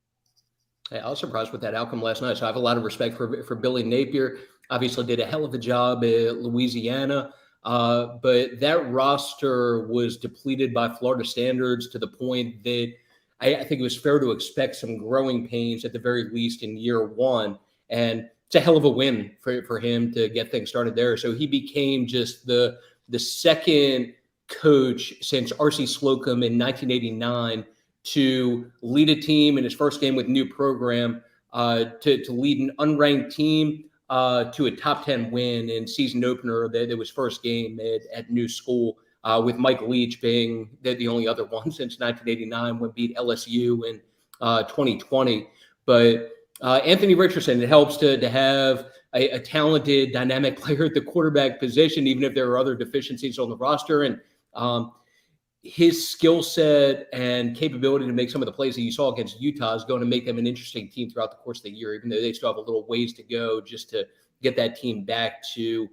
S4: Hey, I was surprised with that outcome last night. So I have a lot of respect for Billy Napier. Obviously did a hell of a job at Louisiana. But that roster was depleted by Florida standards to the point that I think it was fair to expect some growing pains at the very least in year 1. And it's a hell of a win for him to get things started there. So he became just the second coach since R.C. Slocum in 1989 to lead a team in his first game with new program, to lead an unranked team to a top 10 win in season opener that was first game at new school, with Mike Leach being the only other one since 1989 when beat LSU in 2020. But Anthony Richardson, it helps to have a talented, dynamic player at the quarterback position, even if there are other deficiencies on the roster. And his skill set and capability to make some of the plays that you saw against Utah is going to make them an interesting team throughout the course of the year, even though they still have a little ways to go just to get that team back to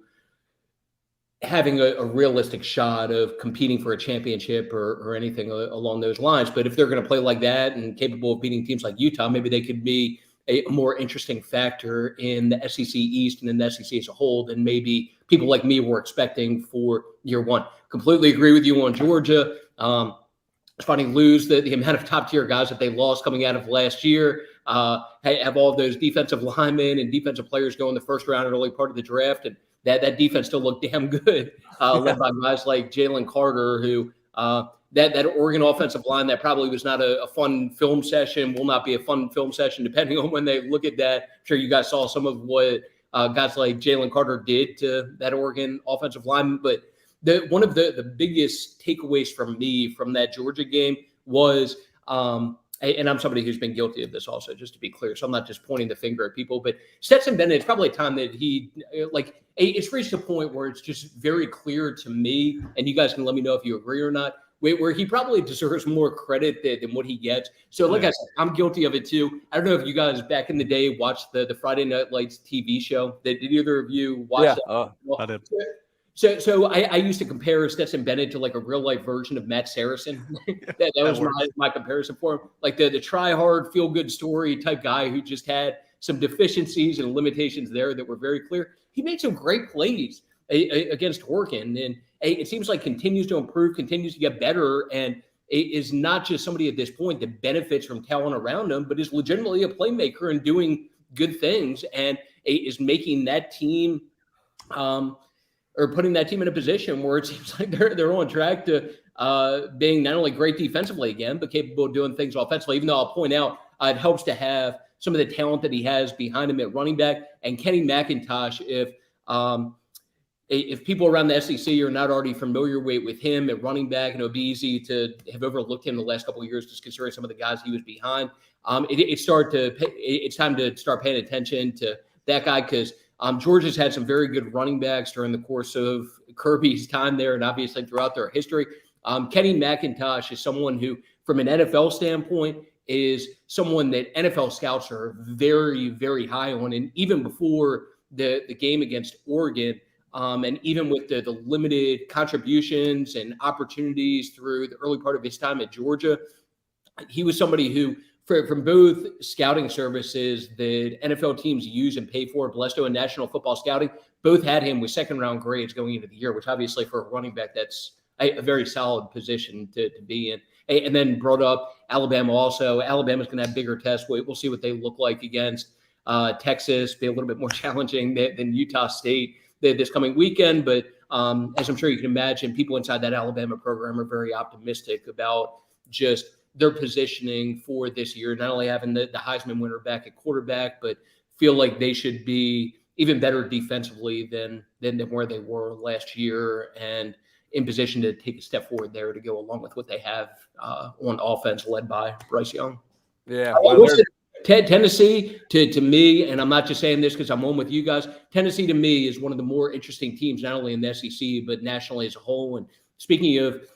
S4: having a realistic shot of competing for a championship or anything along those lines. But if they're going to play like that and capable of beating teams like Utah, maybe they could be a more interesting factor in the SEC East and in the SEC as a whole than maybe people like me were expecting for year one. Completely agree with you on Georgia. It's funny, lose the amount of top-tier guys that they lost coming out of last year, have all those defensive linemen and defensive players go in the first round and early part of the draft, and that defense still looked damn good, led by guys like Jalen Carter, who that Oregon offensive line that probably was not a fun film session, will not be a fun film session depending on when they look at that. I'm sure you guys saw some of what guys like Jalen Carter did to that Oregon offensive line, but one of the biggest takeaways from me from that Georgia game was, and I'm somebody who's been guilty of this also, just to be clear, so I'm not just pointing the finger at people, but Stetson Bennett, it's probably a time that it's reached a point where it's just very clear to me, and you guys can let me know if you agree or not, where he probably deserves more credit than what he gets. So like I said, I'm guilty of it too. I don't know if you guys back in the day watched the Friday Night Lights TV show. Did either of you watch that?
S1: I did.
S4: So I used to compare Stetson Bennett to like a real life version of Matt Saracen. that was my comparison for him. Like the try hard, feel good story type guy who just had some deficiencies and limitations there that were very clear. He made some great plays against Oregon, and it seems like continues to improve, continues to get better, and is not just somebody at this point that benefits from talent around him, but is legitimately a playmaker and doing good things, and is making that team or putting that team in a position where it seems like they're on track to being not only great defensively again, but capable of doing things offensively. Even though I'll point out it helps to have some of the talent that he has behind him at running back. And Kenny Mcintosh, if people around the SEC are not already familiar with him at running back, and it would be easy to have overlooked him the last couple of years just considering some of the guys he was behind. It's time to start paying attention to that guy, because Georgia's had some very good running backs during the course of Kirby's time there and obviously throughout their history. Kenny Mcintosh is someone who, from an NFL standpoint, is someone that NFL scouts are very, very high on. And even before the game against Oregon, and even with the limited contributions and opportunities through the early part of his time at Georgia, he was somebody who, from both scouting services that NFL teams use and pay for, Blesto and National Football Scouting, both had him with second-round grades going into the year, which obviously for a running back, that's a very solid position to be in. And then brought up Alabama also. Alabama's going to have bigger tests. We'll see what they look like against Texas, be a little bit more challenging than Utah State this coming weekend. But as I'm sure you can imagine, people inside that Alabama program are very optimistic about just their positioning for this year, not only having the Heisman winner back at quarterback, but feel like they should be even better defensively than where they were last year, and in position to take a step forward there to go along with what they have on offense led by Bryce Young.
S2: Yeah.
S4: Tennessee, to me, and I'm not just saying this because I'm on with you guys, Tennessee to me is one of the more interesting teams, not only in the SEC, but nationally as a whole. And speaking of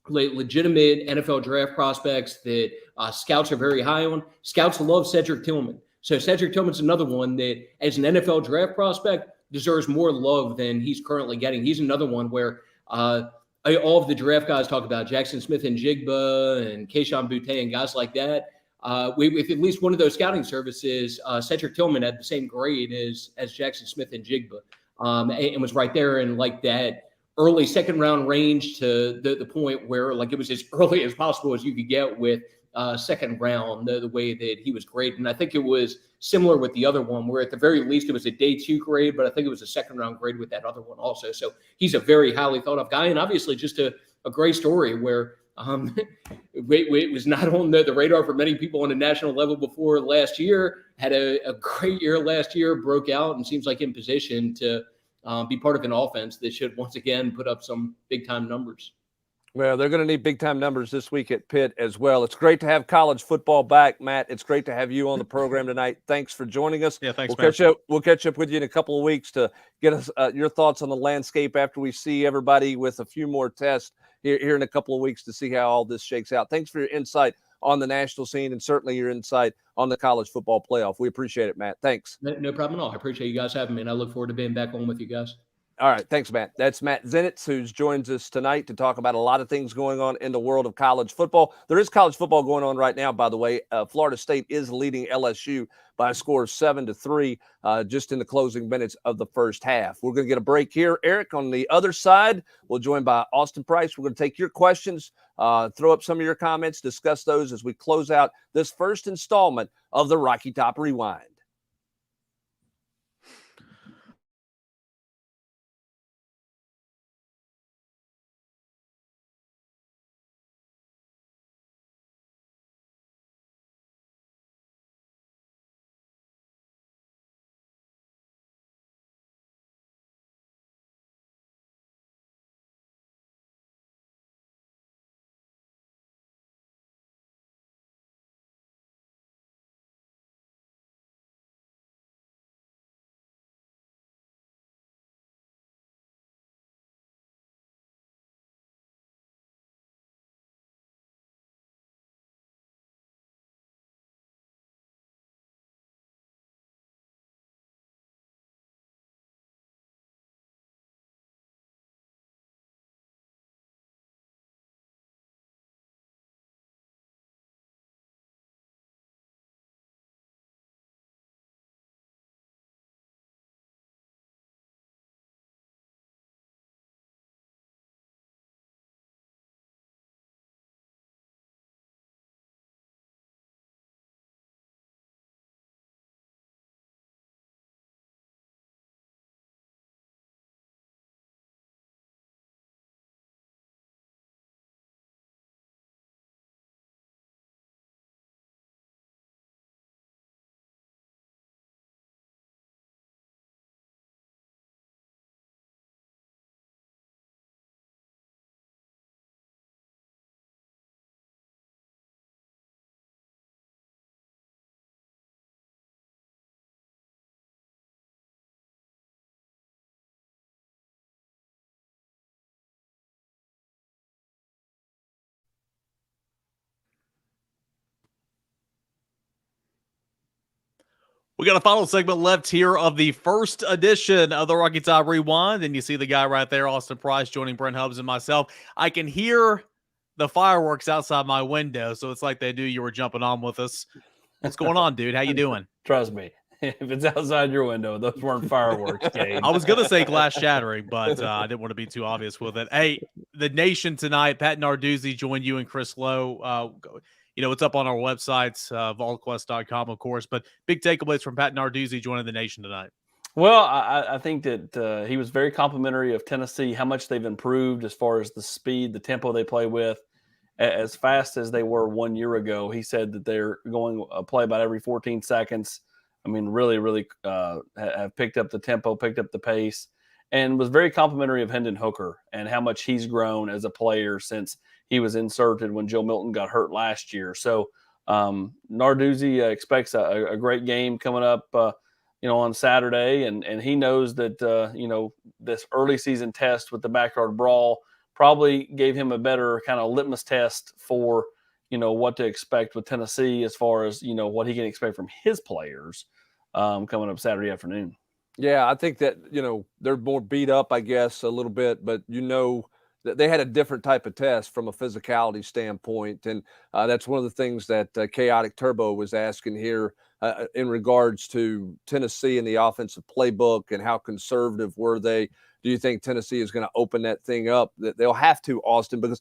S4: legitimate NFL draft prospects that scouts are very high on, scouts love Cedric Tillman. So Cedric Tillman's another one that, as an NFL draft prospect, deserves more love than he's currently getting. He's another one where all of the draft guys talk about Jackson Smith and Jigba and Kayshon Boutte and guys like that. With at least one of those scouting services, Cedric Tillman had the same grade as Jackson Smith and Jigba, and was right there in like that early second round range to the point where like it was as early as possible as you could get with second round, the way that he was graded. And I think it was similar with the other one, where at the very least it was a day 2 grade, but I think it was a second round grade with that other one also. So he's a very highly thought of guy, and obviously just a a great story where it was not on the radar for many people on a national level before last year. Had a great year last year, broke out, and seems like in position to be part of an offense that should once again put up some big time numbers.
S2: Well, they're going to need big-time numbers this week at Pitt as well. It's great to have college football back, Matt. It's great to have you on the program tonight. Thanks for joining us.
S1: Yeah, thanks,
S2: We'll
S1: Matt.
S2: We'll catch up with you in a couple of weeks to get us your thoughts on the landscape after we see everybody with a few more tests here in a couple of weeks to see how all this shakes out. Thanks for your insight on the national scene and certainly your insight on the college football playoff. We appreciate it, Matt. Thanks.
S4: No problem at all. I appreciate you guys having me, and I look forward to being back on with you guys.
S2: All right. Thanks, Matt. That's Matt Zenitz, who joins us tonight to talk about a lot of things going on in the world of college football. There is college football going on right now, by the way. Florida State is leading LSU by a score of 7-3 just in the closing minutes of the first half. We're going to get a break here. Eric, on the other side, we're joined by Austin Price. We're going to take your questions, throw up some of your comments, discuss those as we close out this first installment of the Rocky Top Rewind.
S1: We got a final segment left here of the first edition of the Rocky Top Rewind, and you see the guy right there, Austin Price, joining Brent Hubbs and myself. I can hear the fireworks outside my window, so it's like they knew you were jumping on with us. What's going on, dude? How you doing?
S5: Trust me, if it's outside your window, those weren't fireworks, Gabe.
S1: I was going to say glass shattering, but I didn't want to be too obvious with it. Hey, the nation tonight, Pat Narduzzi joined you and Chris Lowe. It's up on our websites, Volquest.com, of course. But big takeaways from Pat Narduzzi joining the nation tonight.
S5: Well, I think that he was very complimentary of Tennessee, how much they've improved as far as the speed, the tempo they play with. As fast as they were 1 year ago, he said that they're going play about every 14 seconds. I mean, really, really have picked up the tempo, picked up the pace, and was very complimentary of Hendon Hooker and how much he's grown as a player since he was inserted when Joe Milton got hurt last year. So Narduzzi expects a great game coming up, on Saturday, and he knows that this early season test with the backyard brawl probably gave him a better kind of litmus test for what to expect with Tennessee as far as what he can expect from his players coming up Saturday afternoon.
S2: Yeah, I think that they're more beat up, I guess, a little bit, but that they had a different type of test from a physicality standpoint, and that's one of the things that Chaotic Turbo was asking here in regards to Tennessee and the offensive playbook and how conservative were they. Do you think Tennessee is going to open that thing up? That they'll have to, Austin, because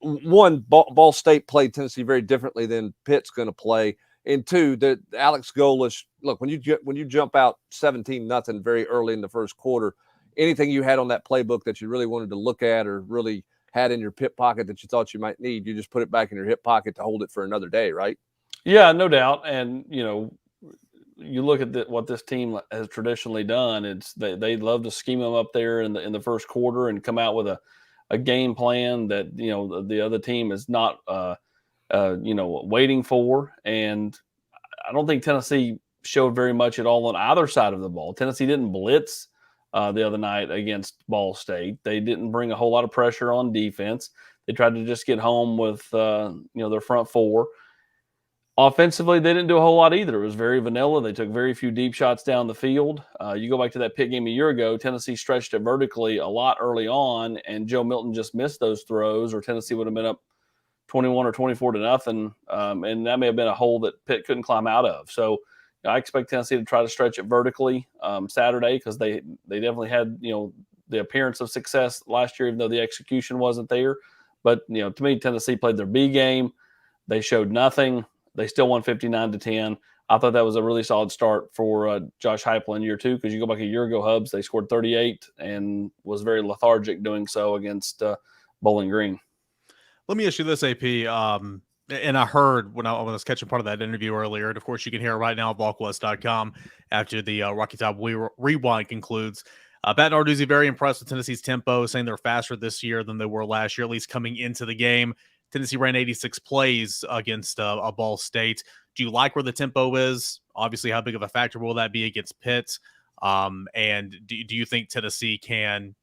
S2: one, Ball State played Tennessee very differently than Pitt's going to play, and two, that Alex Golesh. Look, when you jump out 17-0 very early in the first quarter, anything you had on that playbook that you really wanted to look at or really had in your hip pocket that you thought you might need. You just put it back in your hip pocket to hold it for another day, right?
S5: Yeah, no doubt. And, you look at what this team has traditionally done. It's they love to scheme them up there in the first quarter and come out with a game plan that, the other team is not, waiting for. And I don't think Tennessee showed very much at all on either side of the ball. Tennessee didn't blitz the other night against Ball State. They didn't bring a whole lot of pressure on defense. They tried to just get home with, their front four. Offensively, they didn't do a whole lot either. It was very vanilla. They took very few deep shots down the field. You go back to that Pitt game a year ago, Tennessee stretched it vertically a lot early on, and Joe Milton just missed those throws, or Tennessee would have been up 21 or 24 to nothing, and that may have been a hole that Pitt couldn't climb out of. So I expect Tennessee to try to stretch it vertically Saturday, because they definitely had the appearance of success last year, even though the execution wasn't there. But to me, Tennessee played their B game. They showed nothing. They still won 59-10. I thought that was a really solid start for Josh Heupel in year two, because you go back a year ago, Hubs, they scored 38 and was very lethargic doing so against Bowling Green.
S1: Let me ask you this, AP. And I heard when I was catching part of that interview earlier, and of course you can hear it right now at Volquest.com after the Rocky Top Rewind concludes. Pat Narduzzi very impressed with Tennessee's tempo, saying they're faster this year than they were last year, at least coming into the game. Tennessee ran 86 plays against a Ball State. Do you like where the tempo is? Obviously, how big of a factor will that be against Pitt? And do you think Tennessee can,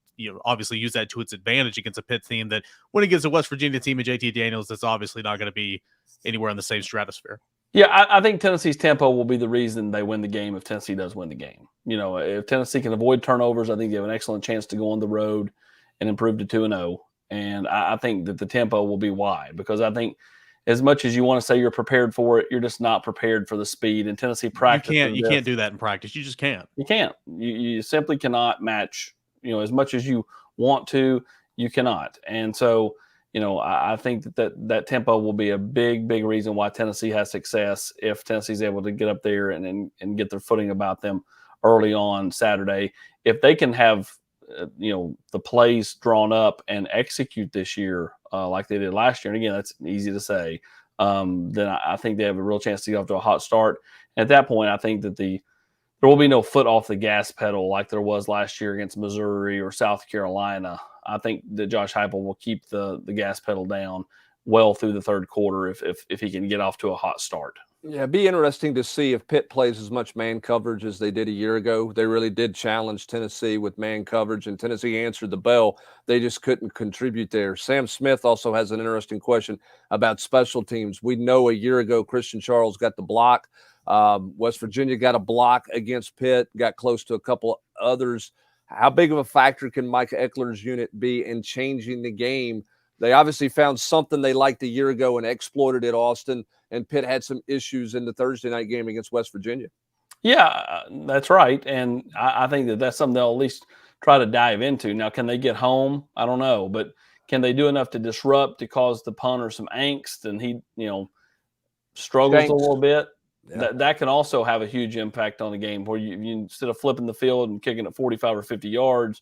S1: obviously use that to its advantage against a Pitt team that, when it gets a West Virginia team and JT Daniels, that's obviously not going to be anywhere in the same stratosphere?
S5: Yeah, I think Tennessee's tempo will be the reason they win the game if Tennessee does win the game. If Tennessee can avoid turnovers, I think they have an excellent chance to go on the road and improve to 2-0. And I think that the tempo will be why, because I think as much as you want to say you're prepared for it, you're just not prepared for the speed. And Tennessee practice.
S1: You can't do that in practice. You just can't.
S5: You can't. You simply cannot match, as much as you want to, you cannot. And so, I think that tempo will be a big, big reason why Tennessee has success if Tennessee's able to get up there and get their footing about them early on Saturday. If they can have the plays drawn up and execute this year like they did last year, and again, that's easy to say, then I think they have a real chance to get off to a hot start. And at that point, I think that there will be no foot off the gas pedal like there was last year against Missouri or South Carolina. I think that Josh Heupel will keep the gas pedal down well through the third quarter if he can get off to a hot start.
S2: Yeah, it'd be interesting to see if Pitt plays as much man coverage as they did a year ago. They really did challenge Tennessee with man coverage, and Tennessee answered the bell. They just couldn't contribute there. Sam Smith also has an interesting question about special teams. We know a year ago Christian Charles got the block. West Virginia got a block against Pitt, got close to a couple others. How big of a factor can Mike Eckler's unit be in changing the game? They obviously found something they liked a year ago and exploited it, Austin, and Pitt had some issues in the Thursday night game against West Virginia.
S5: Yeah, that's right. And I think that's something they'll at least try to dive into. Now, can they get home? I don't know. But can they do enough to disrupt, to cause the punter some angst and he, struggles a little bit? Yeah. That can also have a huge impact on the game, where you instead of flipping the field and kicking it 45 or 50 yards,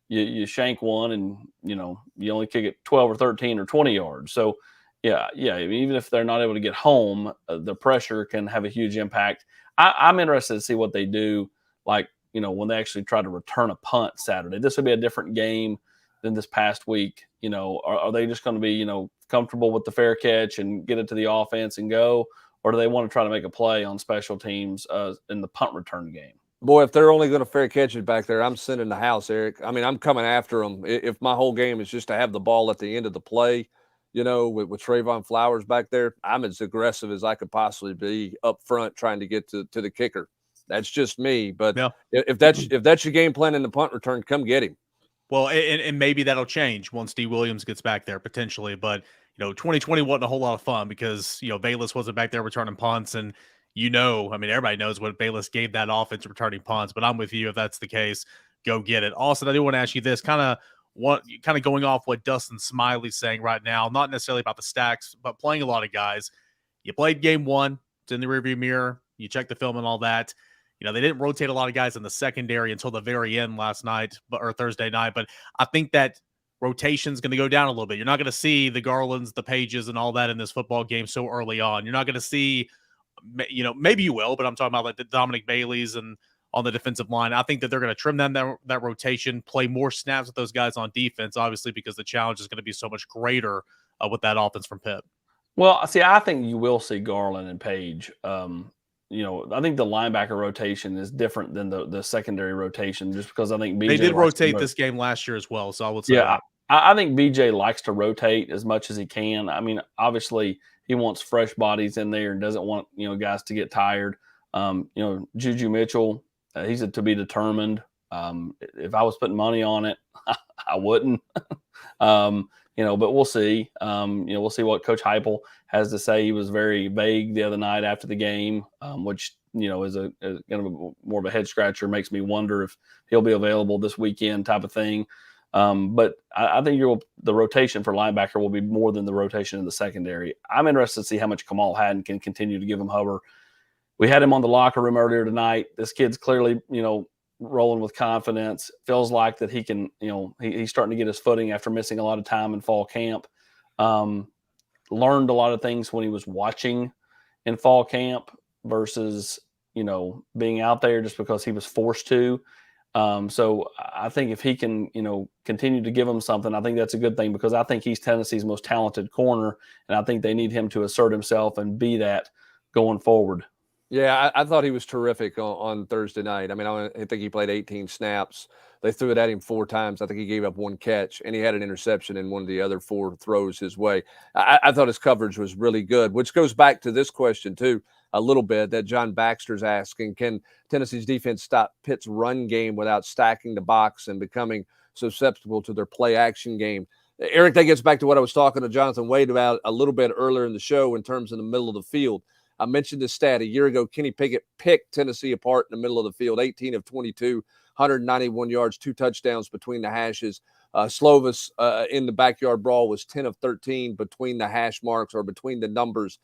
S5: you shank one and, you only kick it 12 or 13 or 20 yards. So, yeah. I mean, even if they're not able to get home, the pressure can have a huge impact. I'm interested to see what they do, like, when they actually try to return a punt Saturday. This would be a different game than this past week. Are they just going to be, comfortable with the fair catch and get it to the offense and go? Or do they want to try to make a play on special teams in the punt return game?
S2: Boy, if they're only going to fair catch it back there, I'm sending the house, Eric. I mean, I'm coming after them. If my whole game is just to have the ball at the end of the play, with Trayvon Flowers back there, I'm as aggressive as I could possibly be up front trying to get to the kicker. That's just me. But yeah. if that's your game plan in the punt return, come get him.
S1: Well, and maybe that'll change once D. Williams gets back there potentially. But 2020 wasn't a whole lot of fun because Bayless wasn't back there returning punts, and everybody knows what Bayless gave that offense returning punts. But I'm with you. If that's the case, go get it. Also, I do want to ask you this, kind of going off what Dustin Smiley's saying right now, not necessarily about the stacks, but playing a lot of guys. You played game one, it's in the rearview mirror, you check the film and all that. They didn't rotate a lot of guys in the secondary until the very end last night or Thursday night. But I think that rotation's going to go down a little bit. You're not going to see the Garlands, the Pages, and all that in this football game so early on. You're not going to see, maybe you will, but I'm talking about like the Dominic Baileys and on the defensive line. I think that they're going to trim them that rotation, play more snaps with those guys on defense, obviously, because the challenge is going to be so much greater with that offense from Pitt.
S5: Well, see, I think you will see Garland and Page. I think the linebacker rotation is different than the secondary rotation, just because I think BJ
S1: they did rotate this game last year as well. So I would say,
S5: I think BJ likes to rotate as much as he can. I mean, obviously, he wants fresh bodies in there and doesn't want guys to get tired. Juju Mitchell, he's to be determined. If I was putting money on it, I wouldn't. But we'll see. We'll see what Coach Heupel has to say. He was very vague the other night after the game, which is a kind of more of a head scratcher. Makes me wonder if he'll be available this weekend, type of thing. But I think the rotation for linebacker will be more than the rotation in the secondary. I'm interested to see how much Kamal Hadden can continue to give him hover. We had him on the locker room earlier tonight. This kid's clearly, rolling with confidence. Feels like that he can, he's starting to get his footing after missing a lot of time in fall camp. Learned a lot of things when he was watching in fall camp versus, being out there just because he was forced to. So I think if he can, continue to give him something, I think that's a good thing, because I think he's Tennessee's most talented corner, and I think they need him to assert himself and be that going forward.
S2: Yeah, I thought he was terrific on Thursday night. I mean, I think he played 18 snaps. They threw it at him 4 times. I think he gave up 1 catch, and he had an interception in one of the other 4 throws his way. I thought his coverage was really good, which goes back to this question, too, a little bit that John Baxter's asking. Can Tennessee's defense stop Pitt's run game without stacking the box and becoming susceptible to their play-action game? Eric, that gets back to what I was talking to Jonathan Wade about a little bit earlier in the show in terms of the middle of the field. I mentioned this stat a year ago. Kenny Pickett picked Tennessee apart in the middle of the field, 18 of 22, 191 yards, 2 touchdowns between the hashes. Slovis in the backyard brawl was 10 of 13 between the hash marks or between the numbers.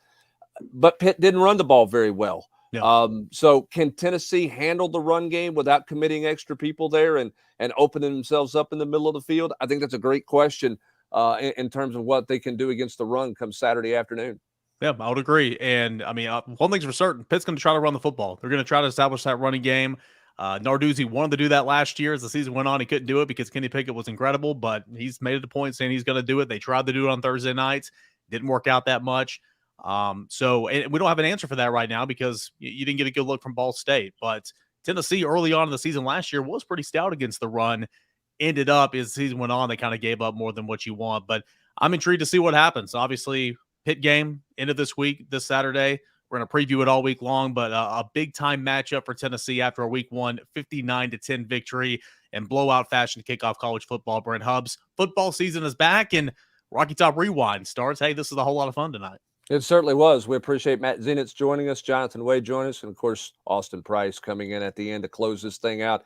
S2: But Pitt didn't run the ball very well.
S1: Yeah.
S2: So can Tennessee handle the run game without committing extra people there and opening themselves up in the middle of the field? I think that's a great question in terms of what they can do against the run come Saturday afternoon.
S1: Yeah, I would agree. And I mean, one thing's for certain, Pitt's going to try to run the football. They're going to try to establish that running game. Narduzzi wanted to do that last year. As the season went on, he couldn't do it because Kenny Pickett was incredible, but he's made it a point saying he's going to do it. They tried to do it on Thursday nights. Didn't work out that much. So we don't have an answer for that right now because you didn't get a good look from Ball State. But Tennessee early on in the season last year was pretty stout against the run. Ended up, as the season went on, they kind of gave up more than what you want. But I'm intrigued to see what happens. Obviously, Pitt game end of this week, this Saturday. We're going to preview it all week long, but a big-time matchup for Tennessee after a Week 1 59-10 victory and blowout fashion to kick off college football. Brent Hubbs, football season is back, and Rocky Top Rewind starts. Hey, this is a whole lot of fun tonight.
S2: It certainly was. We appreciate Matt Zenitz joining us, Jonathan Wade joining us, and, of course, Austin Price coming in at the end to close this thing out.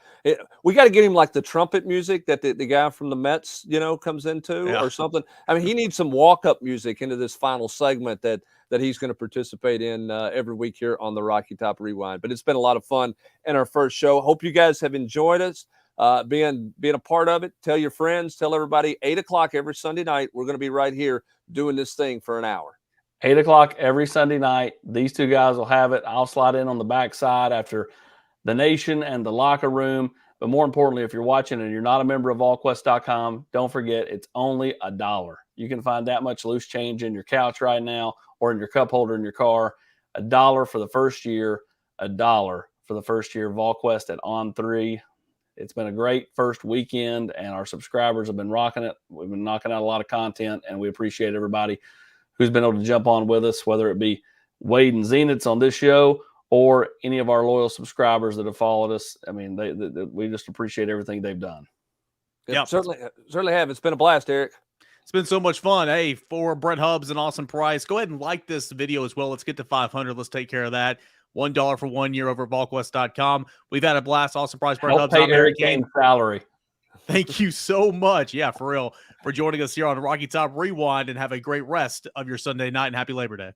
S2: We got to get him like the trumpet music that the guy from the Mets, comes into or something. I mean, he needs some walk-up music into this final segment that he's going to participate in every week here on the Rocky Top Rewind. But it's been a lot of fun in our first show. Hope you guys have enjoyed us being a part of it. Tell your friends, tell everybody. 8 o'clock every Sunday night, we're going to be right here doing this thing for an hour.
S5: 8 o'clock every Sunday night. These 2 guys will have it. I'll slide in on the backside after the Nation and the locker room. But more importantly, if you're watching and you're not a member of Volquest.com, don't forget it's only $1. You can find that much loose change in your couch right now or in your cup holder in your car. $1 for the first year. $1 for the first year. Volquest at On3. It's been a great first weekend, and our subscribers have been rocking it. We've been knocking out a lot of content, and we appreciate everybody who's been able to jump on with us, whether it be Wade and Zenitz on this show or any of our loyal subscribers that have followed us. I mean, we just appreciate everything they've done.
S2: Yeah, certainly have. It's been a blast, Eric.
S1: It's been so much fun. Hey, for Brent Hubbs and Austin Price, go ahead and like this video as well. Let's get to 500. Let's take care of that. $1 for 1 year over at Volquest.com. We've had a blast. Austin Price, Brent Hubbs.
S5: Pay Eric Kane's salary.
S1: Thank you so much. Yeah, for real, for joining us here on Rocky Top Rewind, and have a great rest of your Sunday night and happy Labor Day.